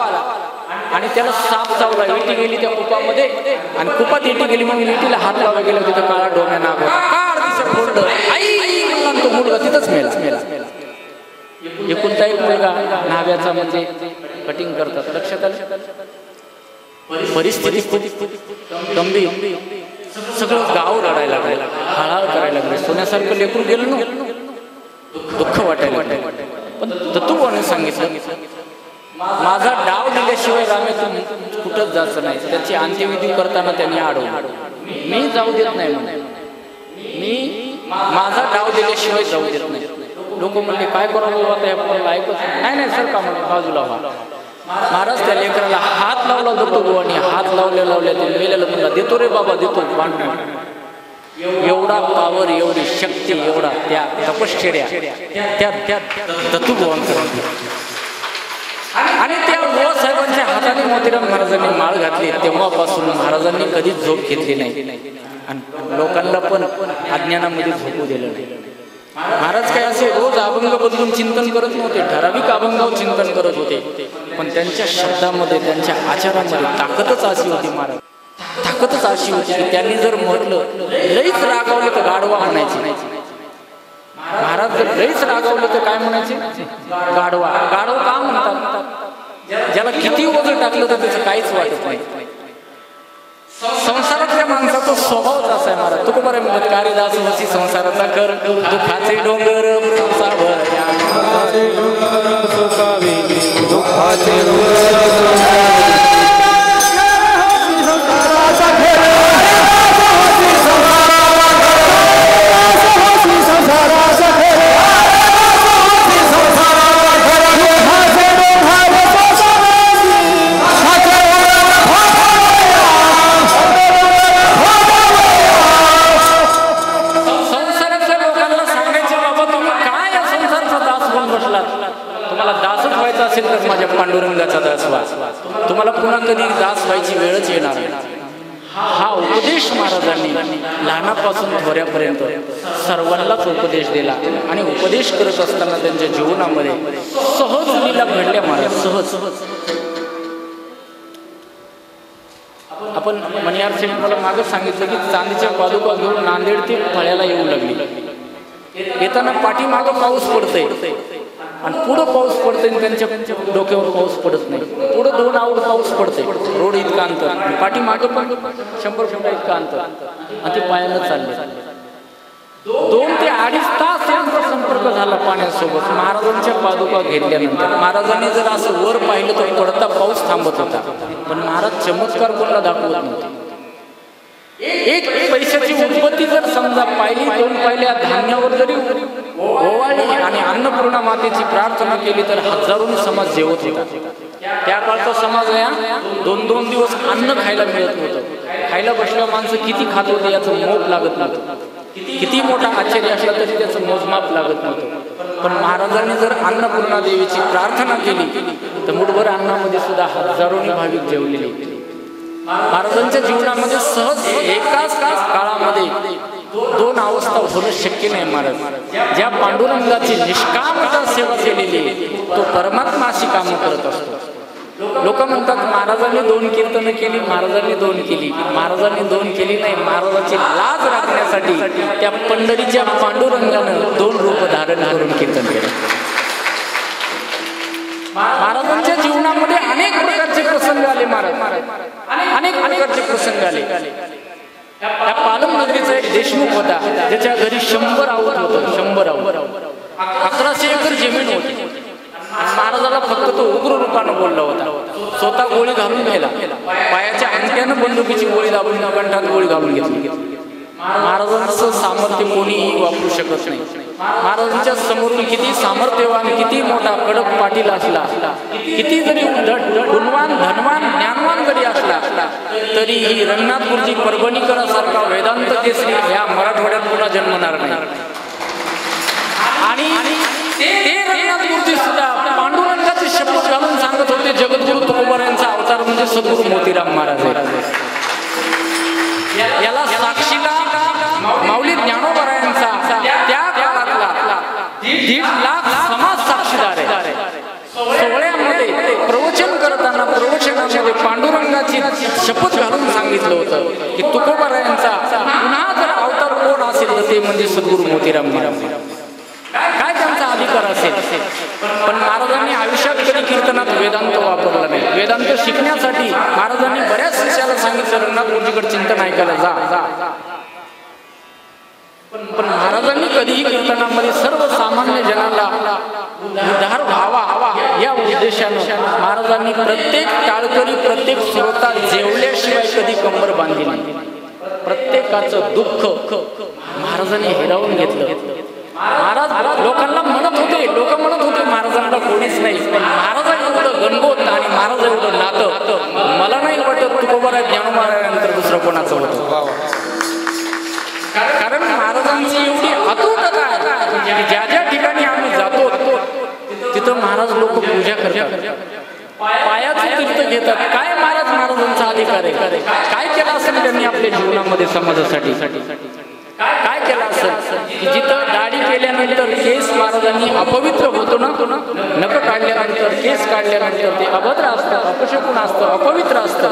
आणि त्याला साप चावला. विटी गेली त्या कुपामध्ये आणि कुपात विटी गेली. मग विटीला हात लावायला गेला, तिथं काळा डोम्या नाग होता. आई म्हणला, तो मुलगा तिथंच मेला. एकुलता एक मुलगा न्हाव्याचा, म्हणजे कटिंग करतात. लक्षात आलं? परिस्थिती गंभीर. सगळं गाव रडायला लागलं, हळहळ करायला लागले. सोन्यासारखं लेकरू गेलं ना, दुःख वाटायला. पण दत्तुबुवाने सांगितलं, माझा डाव दिल्याशिवाय रामेतून कुठंच जायचं नाही. त्याची अंत्यविधी करताना त्यांनी अडवलं. मी जाऊ देत नाही म्हणे. मी माझा डाव दिल्याशिवाय जाऊ देत नाही. लोक म्हणले, काय करावं आता हे पोराला ऐकत नाही. सर का म्हणे, बाजूला व्हा. महाराज त्या लेकराला हात लावला. दत्तुबुवांनी हात लावल्या ते मेलेलं म्हणला, देतो रे बाबा, देतो. एवढा पावर, एवढी शक्ती, एवढा त्या तपश्चर्या त्या दत्तुबुवांकडे. आणि त्या बुवा साहेबांच्या हाताने मोतीराम महाराजांनी माळ घातली. तेव्हापासून महाराजांनी कधीच झोप घेतली नाही आणि लोकांना पण अज्ञानामध्ये झोपू दिलं नाही. महाराज काय असे रोज अभंग बदलून चिंतन करत नव्हते. ठराविक अभंगावर चिंतन करत होते. पण त्यांच्या शब्दामध्ये, त्यांच्या आचारामध्ये ताकदच अशी होती. महाराज ताकदच अशी होती की त्यांनी जर म्हटलं, लईच रागावलं तर गाढवा म्हणायचे. महाराज जर लईच रागावलं तर काय म्हणायचे? गाढवा. गाढव का म्हणतात? ज्याला किती वजन टाकलं तर त्याचं काहीच वाटत नाही. संसारातल्या माणसाचा स्वभावच असा आहे. महाराज तुकोबाराय म्हणतात, कारिदास वसी संसाराचा कर, दुःखाचे डोंगर माझ्या पांडुरंगाचा दास व्हा. तुम्हाला पुन्हा कधी दास व्हायची वेळच येणार नाही. हा उपदेश महाराजांनी लहानापासून थोड्यापर्यंत सर्वांनाच उपदेश दिला. आणि उपदेश करत असताना त्यांच्या जीवनामध्ये सहज लीला घडल्या. महाराज सहज. आपण मणियार सेठ मला मागच सांगितलं की चांदीच्या पादुका घेऊन नांदेड ते फळ्याला येऊ लागली. येताना पाठीमागं पाऊस पडतोय आणि पुढं पाऊस पडतोय आणि त्यांच्या डोक्यावर पाऊस पडत नाही. पुढं 2 आऊट पाऊस पडतोय. रोड इतका अंतर, पाठीमागं पण 100 फुटा इतका अंतर आणि ते पायानं चालले. 2 ते 2.5 तास यांचा संपर्क झाला पाण्यासोबत. महाराजांच्या पादुका घेतल्यानंतर महाराजांनी जर असं वर पाहिलं तर पडता पाऊस थांबत होता. पण महाराज चमत्कार कोणाला दाखवत नव्हते. एक पैशाची उत्पत्ती जर समजा पाहिली, 2 पाहिल्या धान्यावर जरी ओवाळली आणि अन्नपूर्णा मातेची प्रार्थना केली तर हजारोनी समाज जेवत होता. त्या काळचा समाज आहे 2-2 दिवस अन्न खायला मिळत नव्हतं. खायला बसल्या माणसं किती खात होते याचं मोप लागत नव्हतं. किती मोठा आश्चर्य असला तरी त्याचं मोजमाप लागत नव्हतं. पण महाराजांनी जर अन्नपूर्णा देवीची प्रार्थना केली तर मुठभर अन्नामध्ये सुद्धा हजारोनी भाविक जेवलेले. महाराजांच्या जीवनामध्ये सहज एकाच काळामध्ये 2 अवस्था होणं शक्य नाही. महाराज ज्या पांडुरंगाची निष्कामता सेवा केलेली तो परमात्मा अशी कामं करत असतो. लोक म्हणतात महाराजांनी 2 कीर्तनं केली, महाराजांनी 2 केली. महाराजांनी 2 केली नाही. महाराजाची लाज राखण्यासाठी सांगण्यासाठी त्या पंढरीच्या पांडुरंगानं 2 रूप धारण करून कीर्तन केलं. महाराजांच्या जीवनामध्ये अनेक प्रकारचे प्रसंग आले. अनेक प्रकारचे प्रसंग आले. त्या पालम नगरीचा एक देशमुख होता, ज्याच्या घरी 100 आवत होतं. 100 आवत, 1100 एकर जमीन होती. महाराजाला फक्त तो उग्र रूपानं बोलला होता. स्वतः गोळी घालून गेला, पायाच्या अंगठ्यानं बंदुकीची गोळी दाबून कंठात गोळी घालून घेतली. महाराजांचं सामर्थ्य कोणीही वापरू शकत नाही. महाराजांच्या समोरून किती सामर्थ्यवान, किती मोठा कडक पाटील असला, किती जरी गुणवान, धनवान, ज्ञानवान जरी असला, तरीही रंगनाथ गुरुजी परभणीकरांसारखा वेदांत केसरी या मराठवाड्यात पुन्हा जन्मणार नाही. आणि ते रंगनाथ गुरुजी सुद्धा पांडुरंगाची शपथ घालून सांगत होते, जगद्गुरु तुकोबारायांचा अवतार म्हणजे सद्गुरु मोतीराम महाराज. याला साक्षीला माऊली ज्ञानोबारायांचा त्या काळातला 1.5 लाख समाज साक्षीदार आहे. सोहळ्यामध्ये प्रवचन करताना प्रवचनामध्ये पांडुरंगाची शपथ घालून सांगितलं होतं की तुकोबारायांचा पुन्हा जर अवतार कोण असेल तर ते म्हणजे सद्गुरु मोतीराम महाराज. काय त्यांचा अधिकार असेल. पण महाराजांनी आयुष्यात कधी कीर्तनात वेदांत वापरला नाही. वेदांत शिकण्यासाठी महाराजांनी बऱ्याच शिष्याला सांगितलं, रंगनाथ गुरुजीकडे चिंतन ऐकायला जा. पण महाराजांनी कधीही कीर्तनामध्ये सर्वसामान्य जनाला उद्धार व्हावा या उद्देशानं महाराजांनी प्रत्येक टाळकरी, प्रत्येक श्रोता जेवल्याशिवाय कधी कंबर बांधली नाही. प्रत्येकाचं दुःख महाराजांनी हिरावून घेतलं. महाराज लोकांना म्हणत होते, लोक म्हणत होते महाराजांना कोणीच नाही. पण महाराज एवढं गणगोत आणि महाराज एवढं नातं मला नाही वाटत तुकोबाराय ज्ञानोबारायांनंतर दुसरं कोणाचं होतं. कारण महाराजांची एवढी अतुटता आहे, ज्या ज्या ठिकाणी आम्ही जातो तिथं महाराज लोक पूजा करतात, पायाचं तीर्थ घेतात. काय महाराजांचा अधिकार आहे. काय केलं असेल त्यांनी आपल्या जीवनामध्ये समाजासाठी. काय केलं असेल की जिथं दाढी केल्यानंतर केस महाराजांनी अपवित्र होतो ना, नख काढल्यानंतर, केस काढल्यानंतर ते अभद्र असतं, अपशकुन असतं, अपवित्र असतं.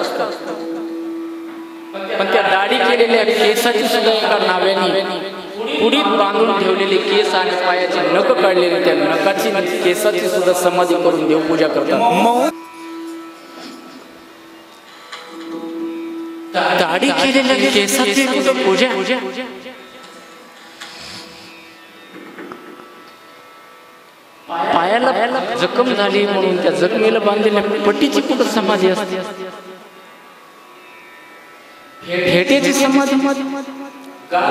पण त्या दाढी केलेल्या केसाची सुद्धा एका नाव्याने पुढीत बांधून ठेवलेले केस आणि पायाची नख काढलेली त्या नखाची केसाची सुद्धा समाधी करून देवपूजा करतात. दाढी केलेल्या केसाची पूजा. पायाला जखम झाली म्हणून त्या जखमेला बांधलेल्या पट्टीची कुठं समाधी असते. फेट्याची समाधी,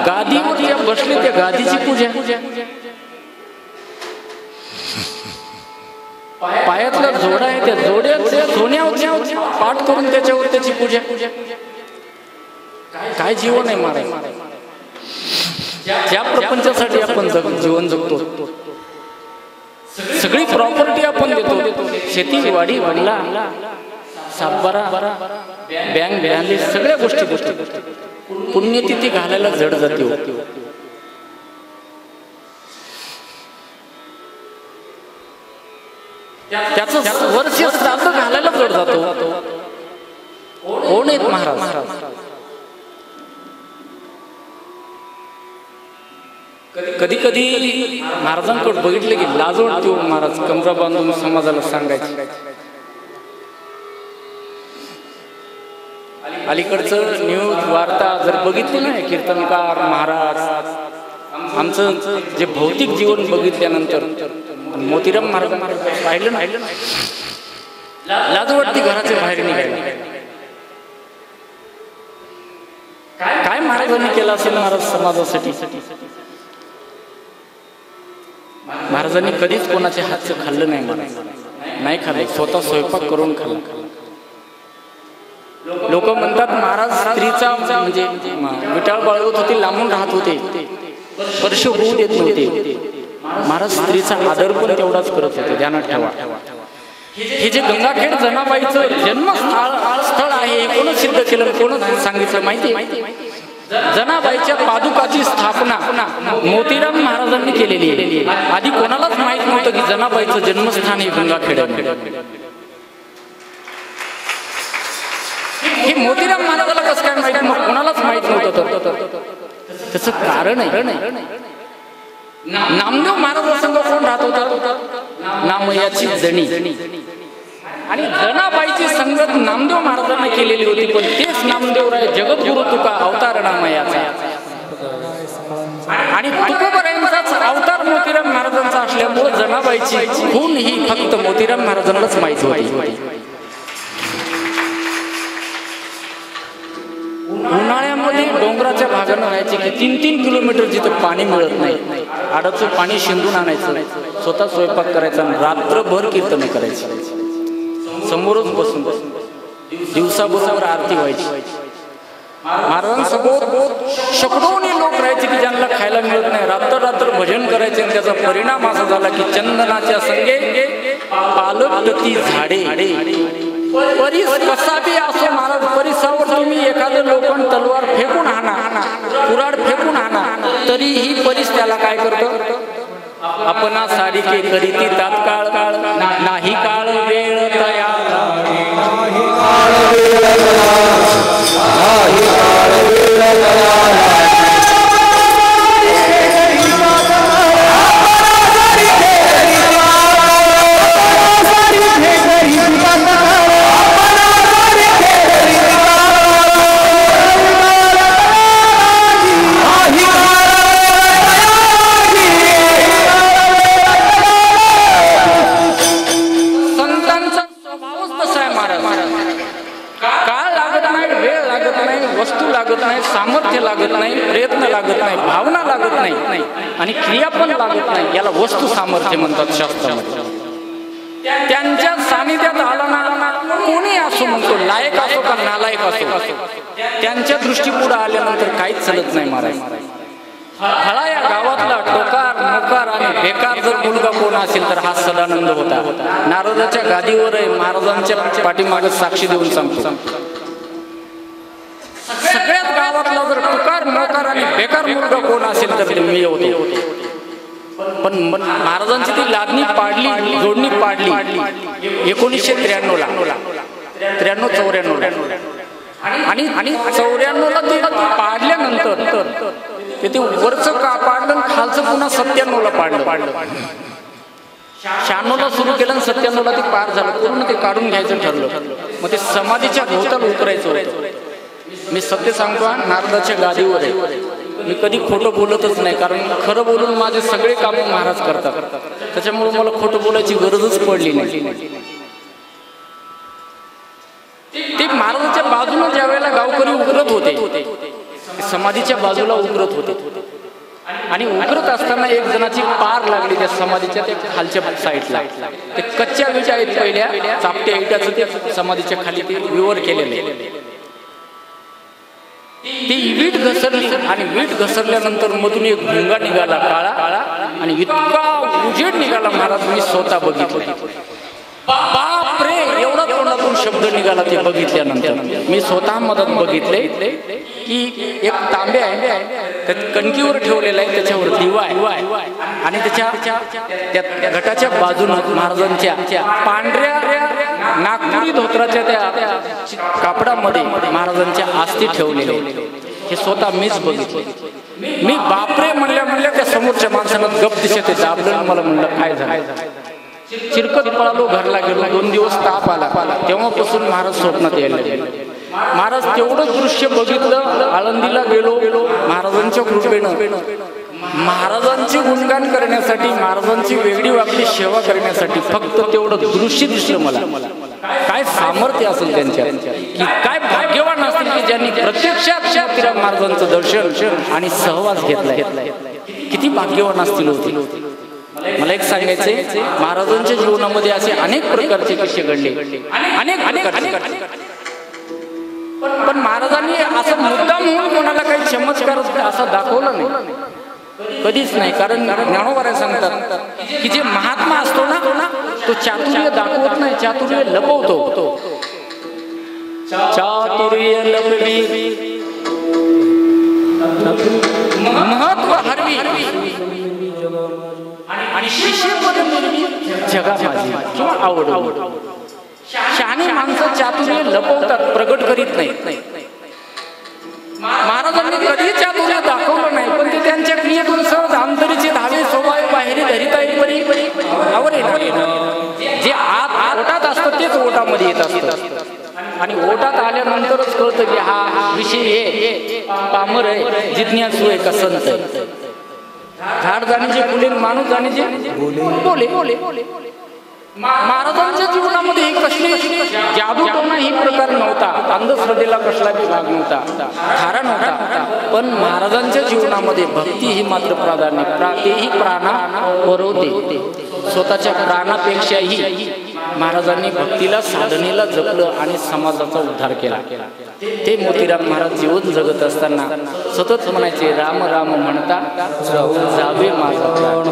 गादीवर बसले त्या गादीची पूजा. पायातला जोडा आहे त्या जोड्याच्या सोन्यावर पाठ करून त्याच्यावर त्याची पूजा. काय जीवन आहे महाराज. ज्या प्रपंचासाठी आपण जीवन जगतो, सगळी प्रॉपर्टी आपण देतो, शेती, वाडी, बंगला, सातबारा, बँक बॅलेन्स, सगळ्या गोष्टी पुण्यतिथी घालायला जड जाते. त्याचं वर्ष श्राद्ध घालायला जड जातो. कोण आहेत महाराज. कधी कधी महाराजांकडे बघितलं की लाज वाटते. महाराज कमरा बांधून समाजाला सांगायचे. अलीकडचं न्यूज वार्ता जर बघितली ना, कीर्तनकार महाराज आमचं जे भौतिक जीवन बघितल्यानंतर मोतीराम महाराज पाहिलं ना, लाज वाटते घराच्या बाहेर निघायला. काय महाराजांनी केलं असेल महाराज समाजासाठी. महाराजांनी कधीच कोणाच्या हातचं खाल्लं नाही. महाराज नाही खाल्लं, स्वतः स्वयंपाक करून खाल्लं. लोक म्हणतात महाराज स्त्रीचा म्हणजे विटाळ बाळगत होते, लांबून राहत होते, स्पर्श होऊ देत नव्हते. महाराज स्त्रीचा आदर पण तेवढाच करत होते. ध्यानात ठेवा. हे जे गंगाखेड जनाबाईचं जन्मस्थळ आहे, कोण सिद्ध केलं, कोण सांगितलं माहिती. जनाबाईच्या पादुकाची स्थापना मोतीराम महाराजांनी केलेली आहे. आधी कोणालाच माहित नव्हतं की जनाबाईचं जन्मस्थान हे गंगाखेड आहे. हे मोतीराम महाराजाला कसं काय माहित, मग कोणालाच माहित नव्हतं. त्याचं कारण आहे. नामदेव महाराजांसंग कोण राहत होता? नामयाची जणी. आणि जनाबाईची संगत नामदेव महाराजांना केलेली होती. पण तेच नामदेवराय जगद्गुरु तुका अवतार नामयाचा. आणि तुकोबरायांचाच अवतार मोतीराम महाराजांचा असल्यामुळे जनाबाईची खून ही फक्त मोतीराम महाराजांनाच माहिती होती. उन्हाळ्यामध्ये डोंगराच्या भागानं राहायचे की 3-3 किलोमीटर जिथे पाणी मिळत नाही, आडाचं पाणी शिंदून आणायचं, स्वतः स्वयंपाक करायचा, रात्रभर कीर्तन करायचं, समोरच बसून दिवसाबरोबर आरती व्हायची. महाराजांसोबत शेकडोनी लोक राहायचे की ज्यांना खायला मिळत नाही, रात्र भजन करायचे. त्याचा परिणाम असा झाला की चंदनाच्या संगे पालकती झाडे. परीस कसा बी असो महाराज, परिसावर तुम्ही एखादं लोखंड तलवार फेकून आणा, कुऱ्हाड फेकून आणा, तरीही परीस त्याला काय करतो? आपणा सारिके करीती तात्काळ, नाही काळ वेळ तयार. सामर्थ्य लागत नाही, प्रयत्न लागत नाही, भावना लागत नाही आणि क्रिया पण लागत नाही. याला वस्तू सामर्थ्य म्हणतात शास्त्रामध्ये. त्यांच्या सानिध्यात आला ना, कोणी असो म्हणतो, लायक असो का नालायक असो, त्यांच्या दृष्टीपुढे आल्यानंतर काहीच चालत नाही महाराज. फळा या गावातला टोकार मोकार आणि बेकार जर मुलगा कोण असेल तर हा सदानंद होता. नारदाच्या गादीवर आहे, महाराजांच्या पाठीमागे साक्षी देऊन सांगतो, सगळ्यात गावातला जर टोकार मोकार आणि बेकार मुलगा कोण असेल तर ते मी होतो. पण महाराजांची ती लादणी पाडली, जोडणी पाडली 1993 ला, 93-94 आणि 94 ला ते पाडल्यानंतर ते वरचं का पाडलं, खालचं पुन्हा 97 ला पाडलं. 96 ला सुरू केलं आणि 97 ला ते पार झालं. पूर्ण ते काढून घ्यायचं ठरलं. मग ते समाधीच्या भोवताल उतरायचं होतं. मी सत्य सांगतो, नारदाच्या गादीवर आहे. मी कधी खोटं बोलतच नाही, कारण खरं बोलून माझे सगळे काम महाराज करतात. त्याच्यामुळे मला खोटं बोलायची गरजच पडली नाही. ते महाराजांच्या बाजूला ज्या वेळेला गावकरी उतरत होते, समाधीच्या बाजूला उतरत होते आणि उतरत असताना एक जणाची पार लागली त्या समाधीच्या त्या खालच्या साईडला. ते कच्च्या विटा आहेत, पहिल्या चापट्या इटाचं ते समाधीच्या खाली ते विवर केलेले. ती वीट घसरली आणि वीट घसरल्यानंतर मधून एक भुंगा निघाला, काळा, आणि इतका उजेड निघाला महाराज, मी स्वतः बघितलं. बापरे, एवढा तोंडातून शब्द निघाला ते बघितल्यानंतर. मी स्वतः मदत बघितले की एक तांब्या आहे, त्यात कणकीवर ठेवलेला आहे, त्याच्यावर दिवा आहे आणि त्या घटाच्या बाजूनं महाराजांच्या पांढऱ्या नागपुरी धोत्राच्या त्या कापडामध्ये महाराजांच्या आस्थी ठेवलेले. हे स्वतः मीच बघितले. मी बापरे म्हणल्या त्या समोरच्या माणसानं गप दिशा ते दाबलं. मला म्हणलं काय झालं? चिरकत पळालो, घरला गेलो. 2 दिवस ताप आला. तेव्हापासून महाराज स्वप्नात यायला लागले. महाराज तेवढं दृश्य बघितलं. आळंदीला गेलो. महाराजांच्या कृपेनं महाराजांचे गुणगान करण्यासाठी, महाराजांची वेगळी वागली सेवा करण्यासाठी फक्त तेवढं दृश्य दिसलं मला. काय सामर्थ्य असेल त्यांच्या, की काय भाग्यवान असतील की ज्यांनी प्रत्यक्षात मोतीराम महाराजांचं दर्शन आणि सहवास घेतलाय. किती भाग्यवान असतील होते. मला एक सांगायचंय, महाराजांच्या जीवनामध्ये असे अनेक प्रकारचे किस्से घडले, अनेक. पण महाराजांनी असं मुद्दाम म्हणून कोणाला काही चमत्कार असं दाखवलं नाही, कधीच नाही. कारण ज्ञानोबा सांगतात की जे महात्मा असतो ना, तो चातुर्य दाखवत नाही, चातुर्य लपवतो. चातुर्य लपवी महत्व हरवी आणि शिष्यपद मिळवी जगा माझी किंवा आवड. शहाणी माणसं चातुर्य लपवतात, प्रगट करीत नाही. महाराजांनी कधी चातुर्य दाखवलं होतं की हा विषय हे पामर आहे, जिज्ञासू आहे का संत आहे. झाड जाणीचे फुले, माणूस जाणीचे बोले बोले. महाराजांच्या जीवनामध्ये ही कसली जादूटोणा ही प्रकार नव्हता, अंधश्रद्धेला कसला विभाग नव्हता, थारा नव्हता. पण महाराजांच्या जीवनामध्ये भक्ती ही मात्र प्राधान्य. तेही प्राणा वरवते. स्वतःच्या प्राणापेक्षाही महाराजांनी भक्तीला, साधनेला जपलं आणि समाजाचा उद्धार केला. ते मोतीराम महाराज जीवन जगत असताना सतत म्हणायचे, राम राम म्हणता जावे माझा प्राण.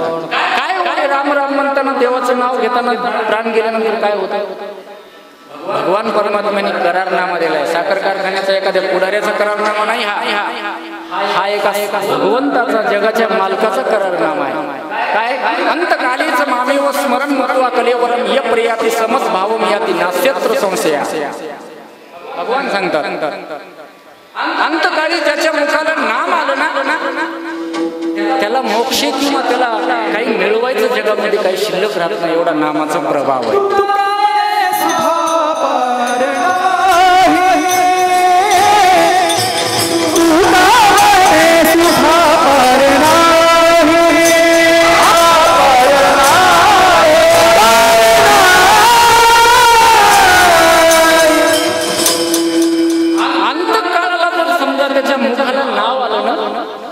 काय राम राम म्हणताना, देवाचं नाव घेताना प्राण गेल्यानंतर काय होतं? भगवान परमात्म्याने करारनामा दिलाय. साखर कारखान्याचा एखाद्या पुढाऱ्याचा करारनामा नाही, हा एका भगवंताचा, जगाच्या मालकाचा करारनामा आहे. काय? अंतकालीच मामेव स्मरण मत्वा कलेवरम य प्रियाती समस भावम याती नास्यत्र संशया. भगवान सांगतात, अंतकाळी ज्याच्या मुखाला नाम आलं ना त्याला मोक्ष किंवा त्याला काही मिळवायचं जगामध्ये काही शिल्लक राहत नाही, एवढा नामाचा प्रभाव आहे. अंतकाळाला जर समजा त्याच्या मुखाला नाव आलं ना,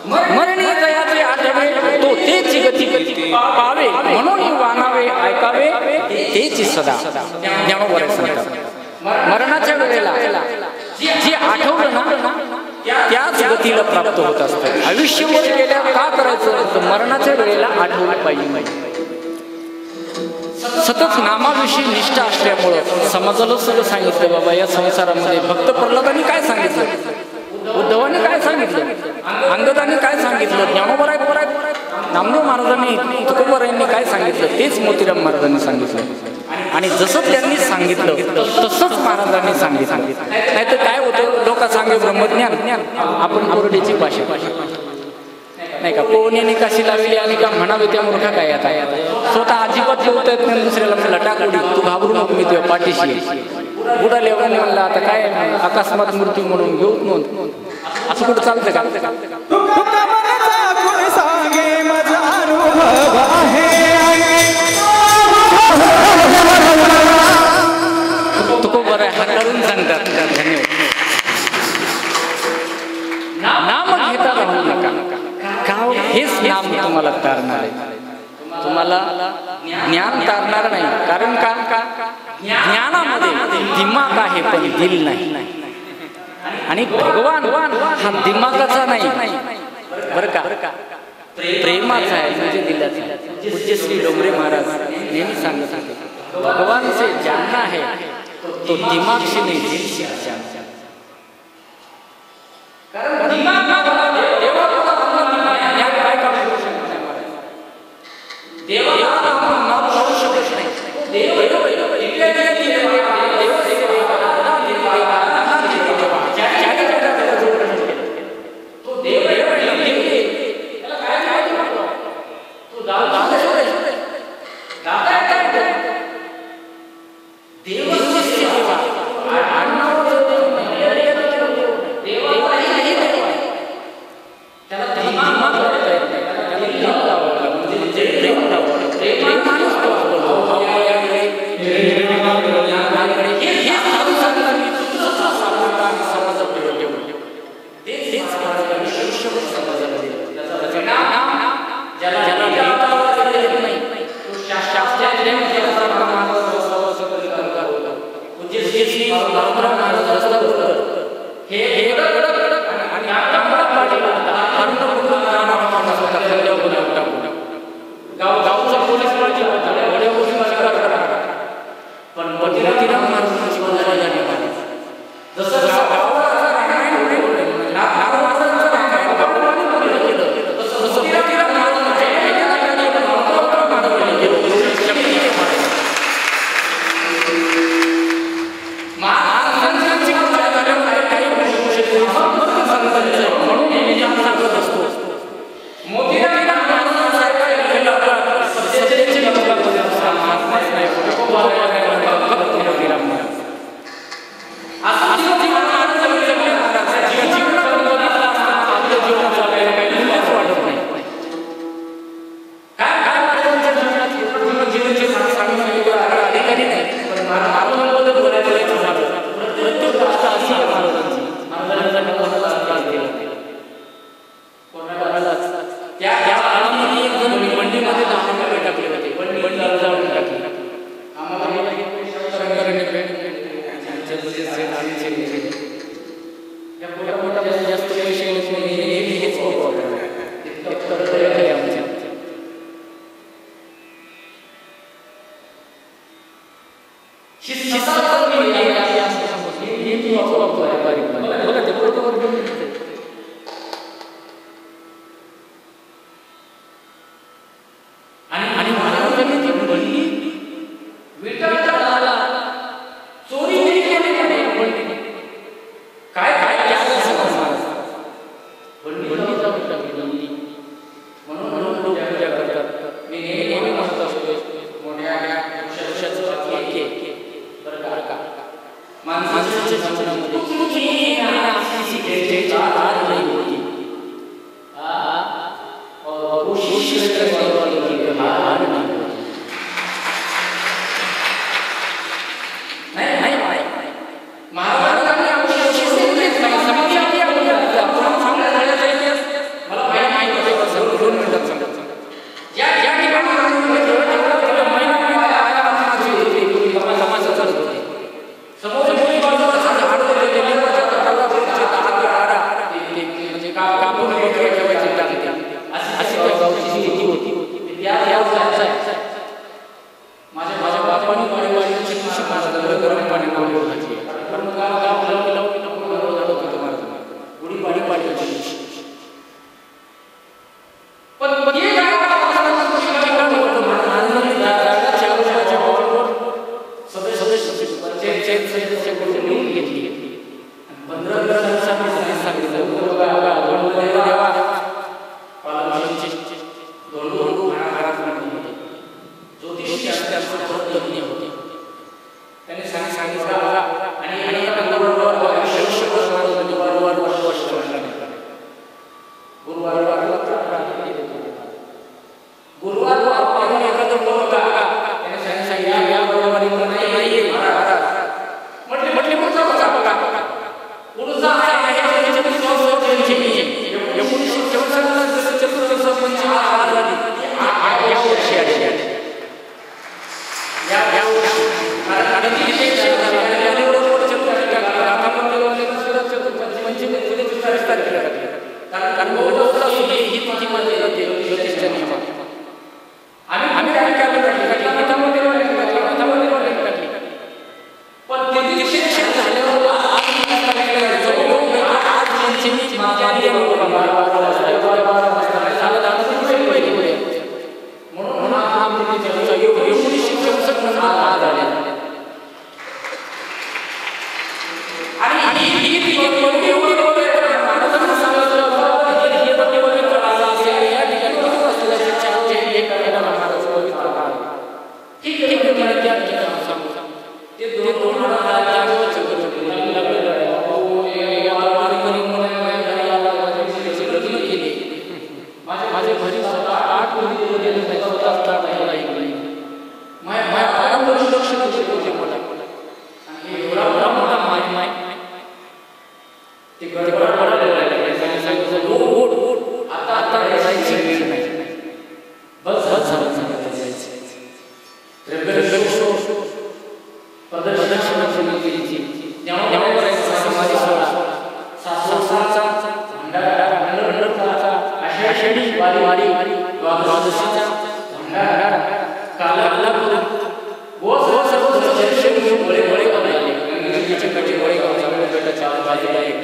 मरणी जयाचे आठवे तो तेची गती पावे, म्हणून वानावे ऐकावे तेची सदा. ज्ञानोबा सांगतात, मरणाच्या वेळेला जे आठवलं ना त्याच गतीला प्राप्त होत असतं. आयुष्यभर केल्या का करायचं, तर मरणाच्या वेळेला आठवलं पाहिजे. सतत नामाविषयी निष्ठा असल्यामुळं समाजाला सगळं सांगितलं, बाबा या संसारामध्ये. भक्त प्रल्हादांनी काय सांगितलं, उद्धवाने काय सांगितलं, अंगदाने काय सांगितलं, ज्ञानोबा नामदेव महाराजांनी, तुकोबारायांनी काय सांगितलं, तेच मोतीराम महाराजांनी सांगितलं. आणि जसं त्यांनी सांगितलं तसंच महाराजांनी सांगितलं. नाही तर काय होतं, लोक सांगे ब्रह्मज्ञान, आपण कोरडीची भाषा नाही का, पोहण्याने काशी लावली आणि का म्हणावे त्या मूर्खा काय. आता स्वतः अजिबात जेवता येत नाही, दुसऱ्याला म्हणलं टाकुडी, तू घाबरू नको, मी तुझ्या पाठीशी. बुडा लेवराने म्हणला, आता काय अकस्मात मृत्यू म्हणून घेऊ नोंद, असं कुठं चालतं का? तुकोबा हाताळून सांगतात. धन्यवाद. नाम घेता राहू नका, हेच नाम तुम्हाला तारणार आहे. तुम्हाला ज्ञान तारणार नाही. कारण का, ज्ञानामध्ये दिमाग आहे पण दिल नाही. आणि भगवान हा दिमागाचा नाही बरं का, प्रेमाचा आहे, म्हणजे दिलाचा आहे. पूज्य श्री डोंगरे महाराज नेहमी सांगत होते, भगवान से जानना है तो दिमाग से नहीं, दिल से जानना. कारण दिमाग देवाला आपण नाव लावू शकत नाही. देव गावचा पोलीस आणि महाराजांनी जी बनली विठ्ठलाला चोरी नाही केली. काय काय त्याग महाराज बनली जाऊ शकली म्हणून लोक पूजा करतात. मी नेहमी म्हणत असतो मोठ्या बरं का माणसाच्या जीवनामध्ये कुठली अशी ज्याची हार नाही होती. कोशिश करने वाले की हार नहीं होती. नाही महाराजांनी आपली कोशिश केलीच नाही. समिती आपली आपण सांगायला जायचे मला माहिती आहे. समोर 2 मिनिटात सांगा. ज्या ठिकाणी समाज चालत होते समोर मोठी बाजूला झाड होते ते लिंबाच्या झाडाला बोलचे दहा म्हणजे कापून बकरी ठेवायची टाकते अशी त्या गावची स्थिती होती. त्या माझ्या बापाने वाडीवाडीची कृषी महाराजांना गरम पाणी लावून घातली. कारण गाव हलकी लावून झाडत होतं महाराजांना गुढी पाडली. पण ते सदस्य लिहून घेतली. 15 दिवसांनी सांगितलं देवा दोन महाराज होते जो दिवशी असल्याचं प्रयत्न होते त्यांनी सांगितलं बघा. आणि गुरुवार पाहून एखादं बोल का त्याने सांगितलं या बरोबरी नाहीये महाराज म्हटले पुढचा बघा पुढचा आहे 1964 चतुर्दश पंचमी महाराजांनी या वर्षी आली. या वर्षी कारण किती कारण बहुधा ही तिथी मानली जाते ज्योतिषच्या नियमात. आम्ही काय केलं गीतामध्ये टाकली पण ते निश्चित झाल्यावर आज पंचमी माझ्या म्हणून हा योग 1964 आज आले. आणि माझे घरी 8 मुली गेले स्वतः लक्ष होते मला एवढा मोठा माय ते आता जायचं नाही. बस प्रदर्शना समाधी सोहळा आषाढी वारी द्वादशीचा भंडारा काला बाजूला एक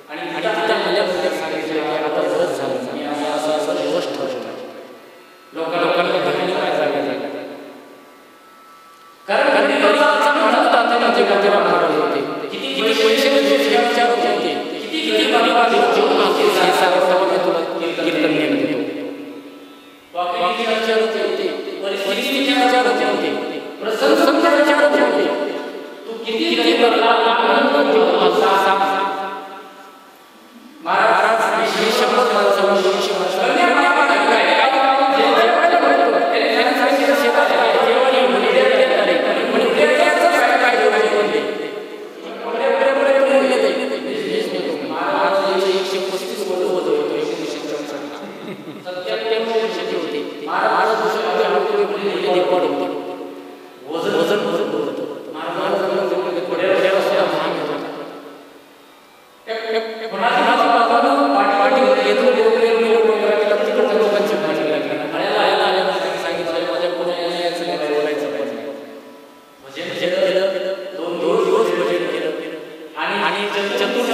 आणि तिथं माझ्या सांगितलं की आता बस झालं मी असं दिवस ठरवलं लोकांना कहाणी काय सांगायचं कारण म्हणत आता माझे गजरा महाराज होते किती पैसे विचारत होते किती बारी जीवन होते तुला कीर्तन घेणं विचारत होते परिस्थिती विचारत होते प्रसंग विचारत होते तू किती करला आनंद महाराज श्री शंभर माणसाला 200 चतुर्थ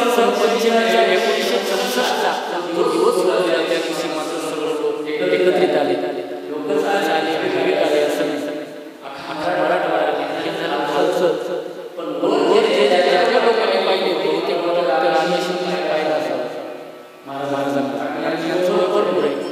एकत्रित आले लोक आले विवेक आले असं मराठवाडा पण ज्या लोकांनी पाहिले ते पाहिलं असावं महाराजांना भरपूर आहे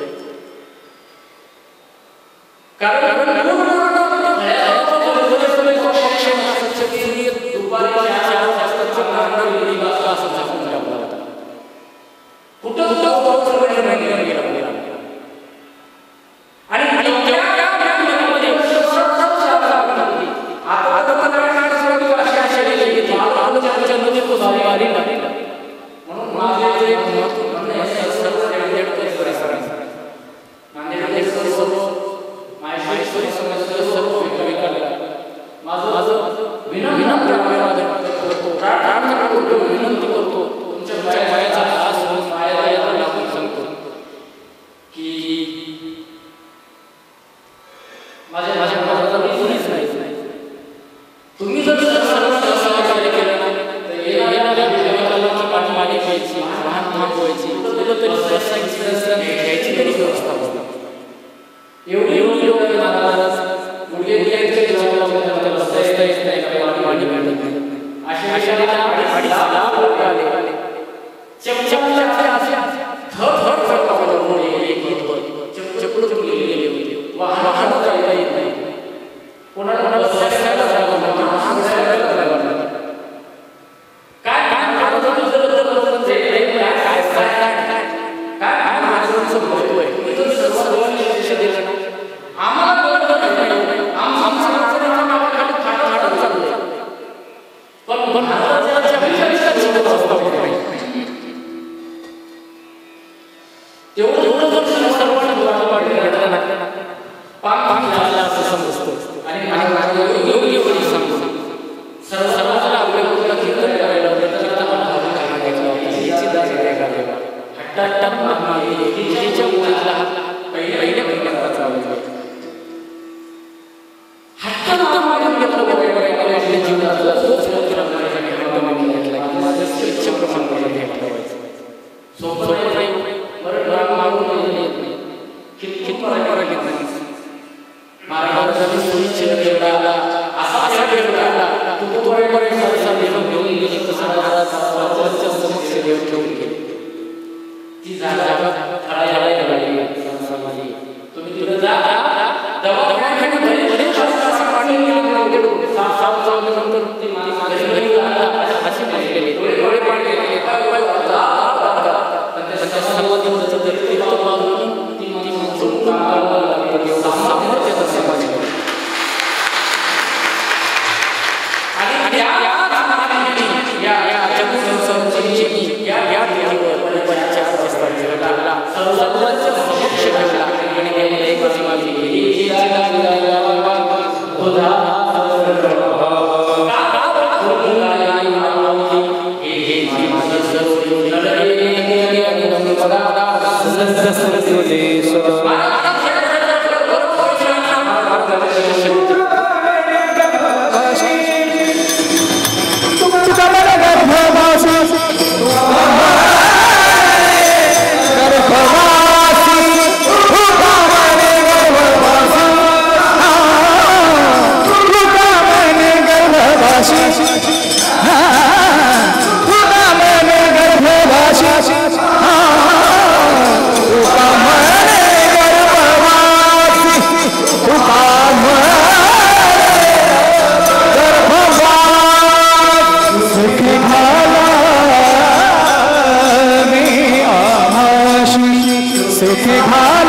Hare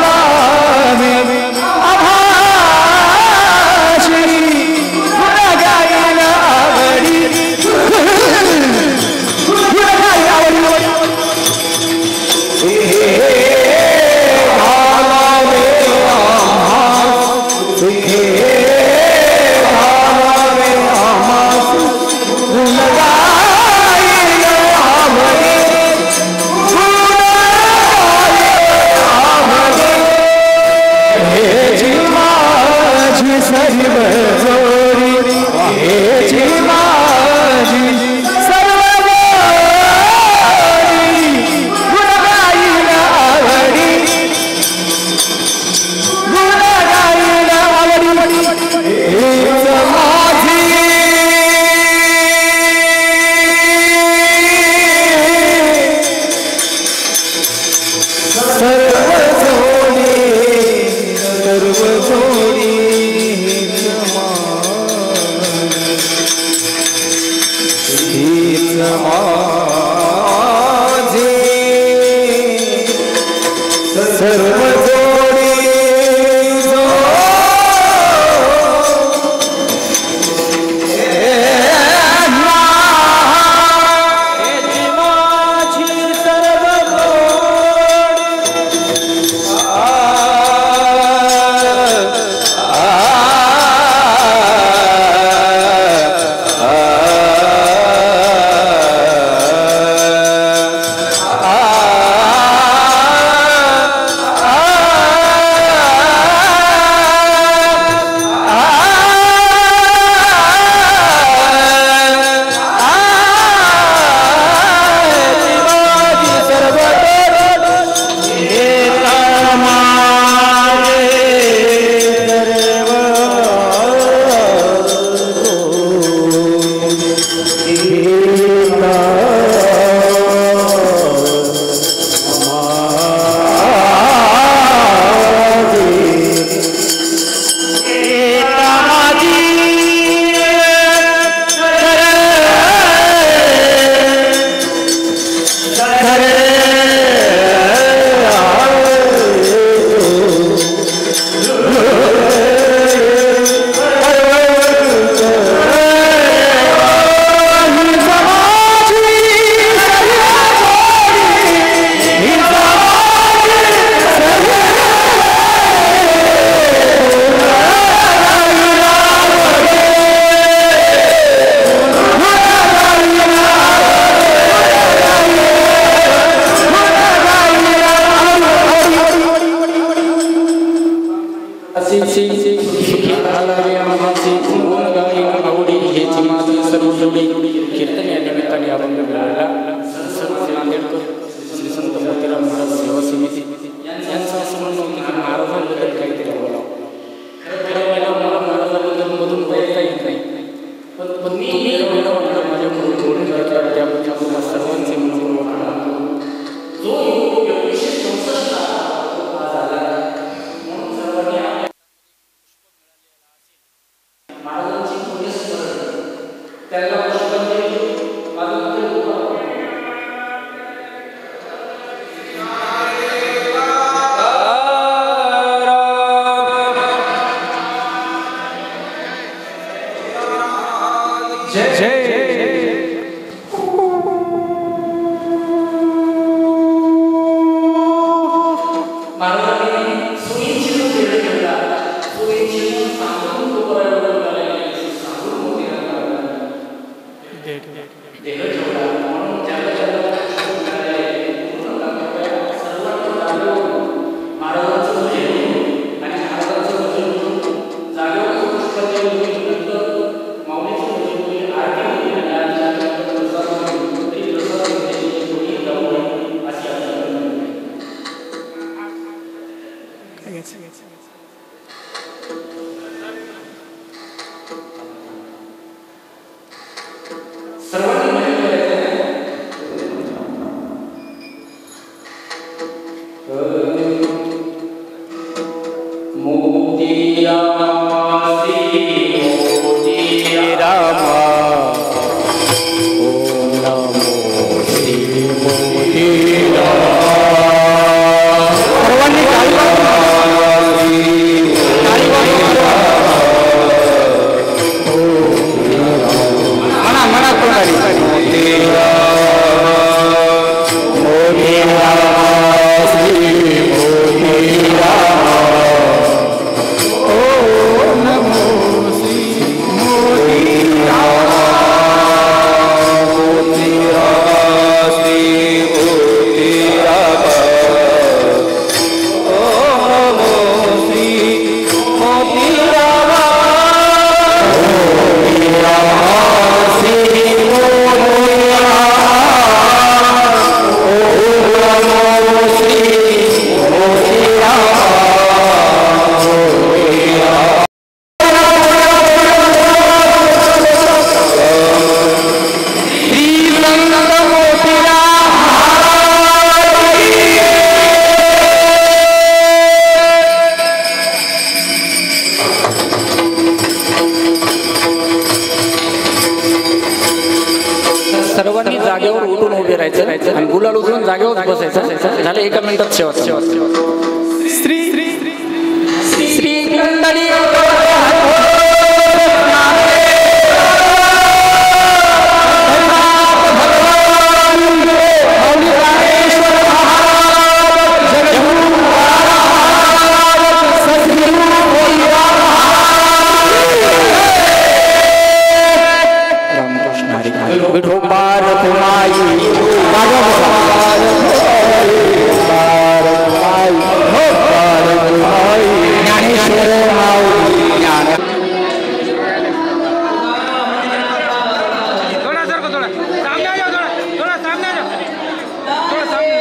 सर्व जोडी हीच माझी सर्व जोडी कीर्तन या निमित्ताने अभंग मिळाला सर्व नांदेडकर श्री संत मोतीराम महाराज सेवा समिती यांचं असं म्हणणं होतं की महाराजांबद्दल काहीतरी बोलावं. खरं मला महाराजांबद्दल मधून बोलता येत नाही, पण तुम्ही म्हटलं माझ्याकडून बोलून घेतला त्याबद्दल तुम्हाला सर्वांचे मनपूर्वक जो Oh एका मिनिटात सेवा श्री श्री मंडळी विठोबार कुमाई ज्ञानेश्वर थोड़ा सर को थोड़ा सामने आ जाओ थोड़ा सामने आ जाओ थोड़ा सामने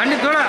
आणि थोड़ा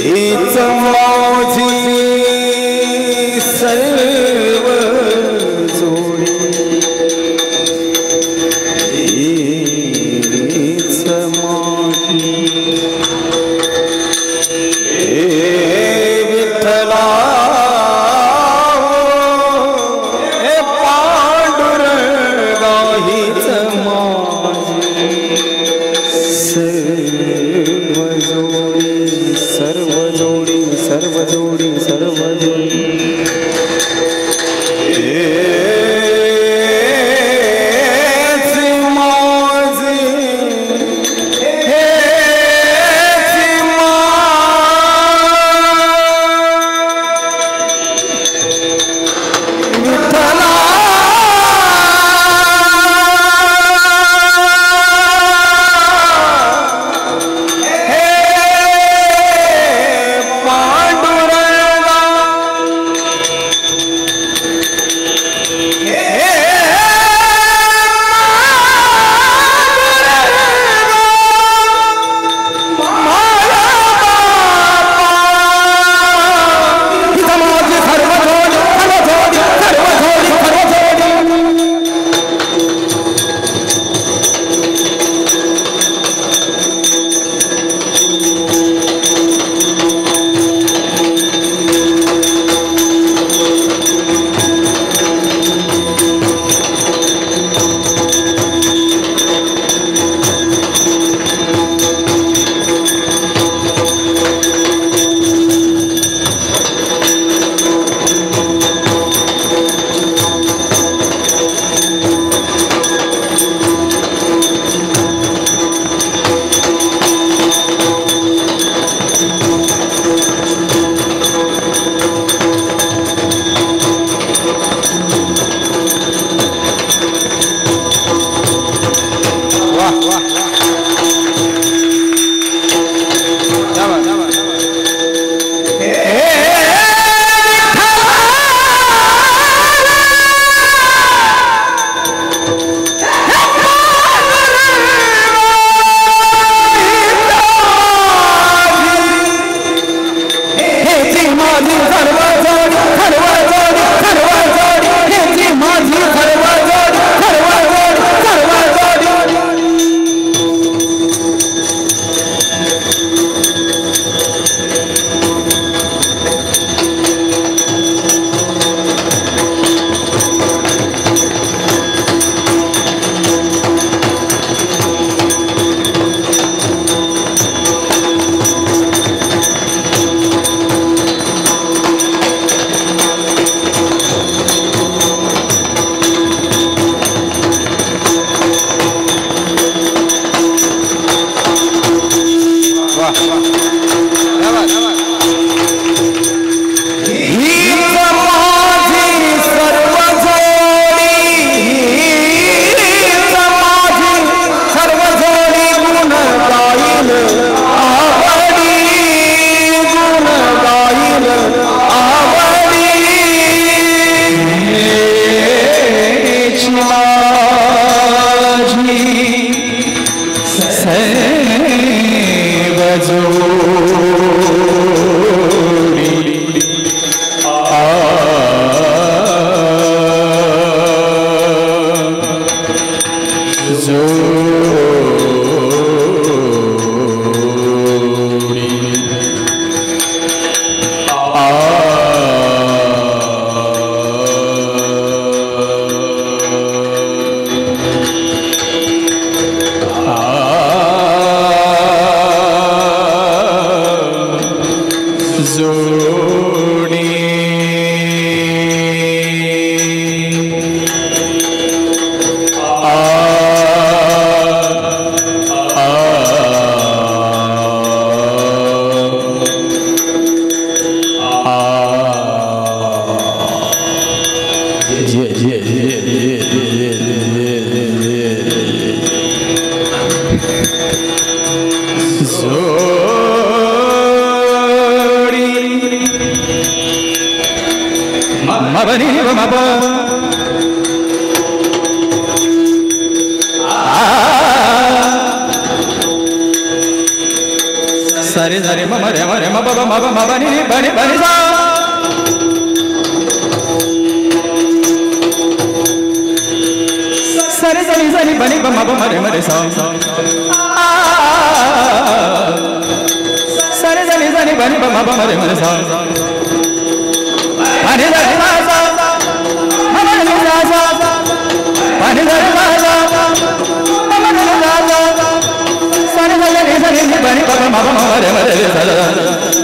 हीच माझी सर्व जोडी हीच माझी हे विठ्ठला हे पांडुरंगा हीच माझी सर्व जोडी सर्व जोडी सर्व जोडी सर्व जोडी हेच माझे हेच विठ्ठला सरे सरे मम रे मरे म ब मब मब नि बनि बनि सा सरे सनि सनि बनि ब मब मरे मरे सा सरे सनि सनि बनि ब मब मरे मरे सा बनि रे सा सा मब नि सा सा बनि रे सा सा मब नि सा सा सरे सनि सनि बनि ब मब मरे मरे सा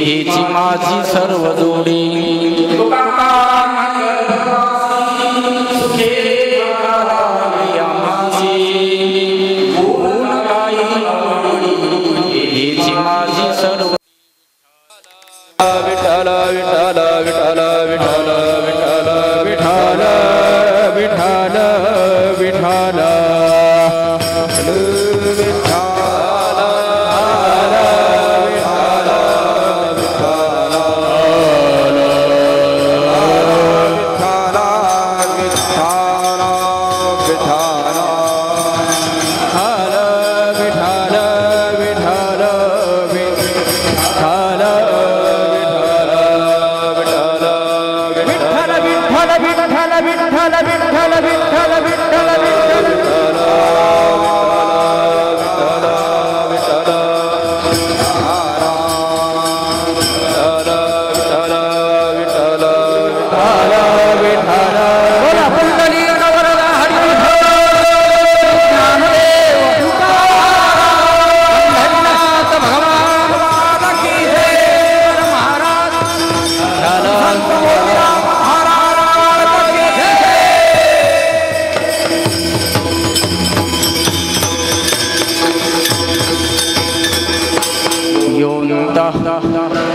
हेची माझी सर्व जोडी हेची माझी सर्व विठ्ठल विठ्ठल विठ्ठल विठ्ठल विठ्ठल विठ्ठल विठ्ठल विठ्ठल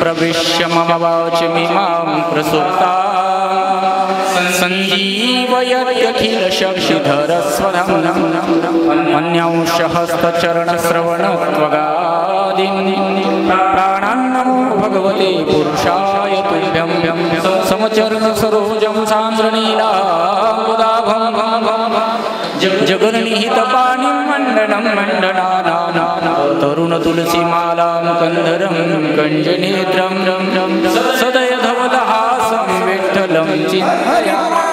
प्रविश्य मम वाचमिमां प्रसुप्ता संजीवयत्यखिल शक्तिधर स्वधम अन्यांशहस्तचरणश्रवणत्वगादीन् प्राणान्नमो भगवते पुरुषाय तुभ्यं समचरण सरोजं सान्द्रनीलाम्बुदाभं जगन्निहितपाणिं मण्डनं मण्डनाना तरुण तुलसीमालां कन्धरं कञ्जनेत्रं सदय धवलहासं विठ्ठलं चिन्तयामि।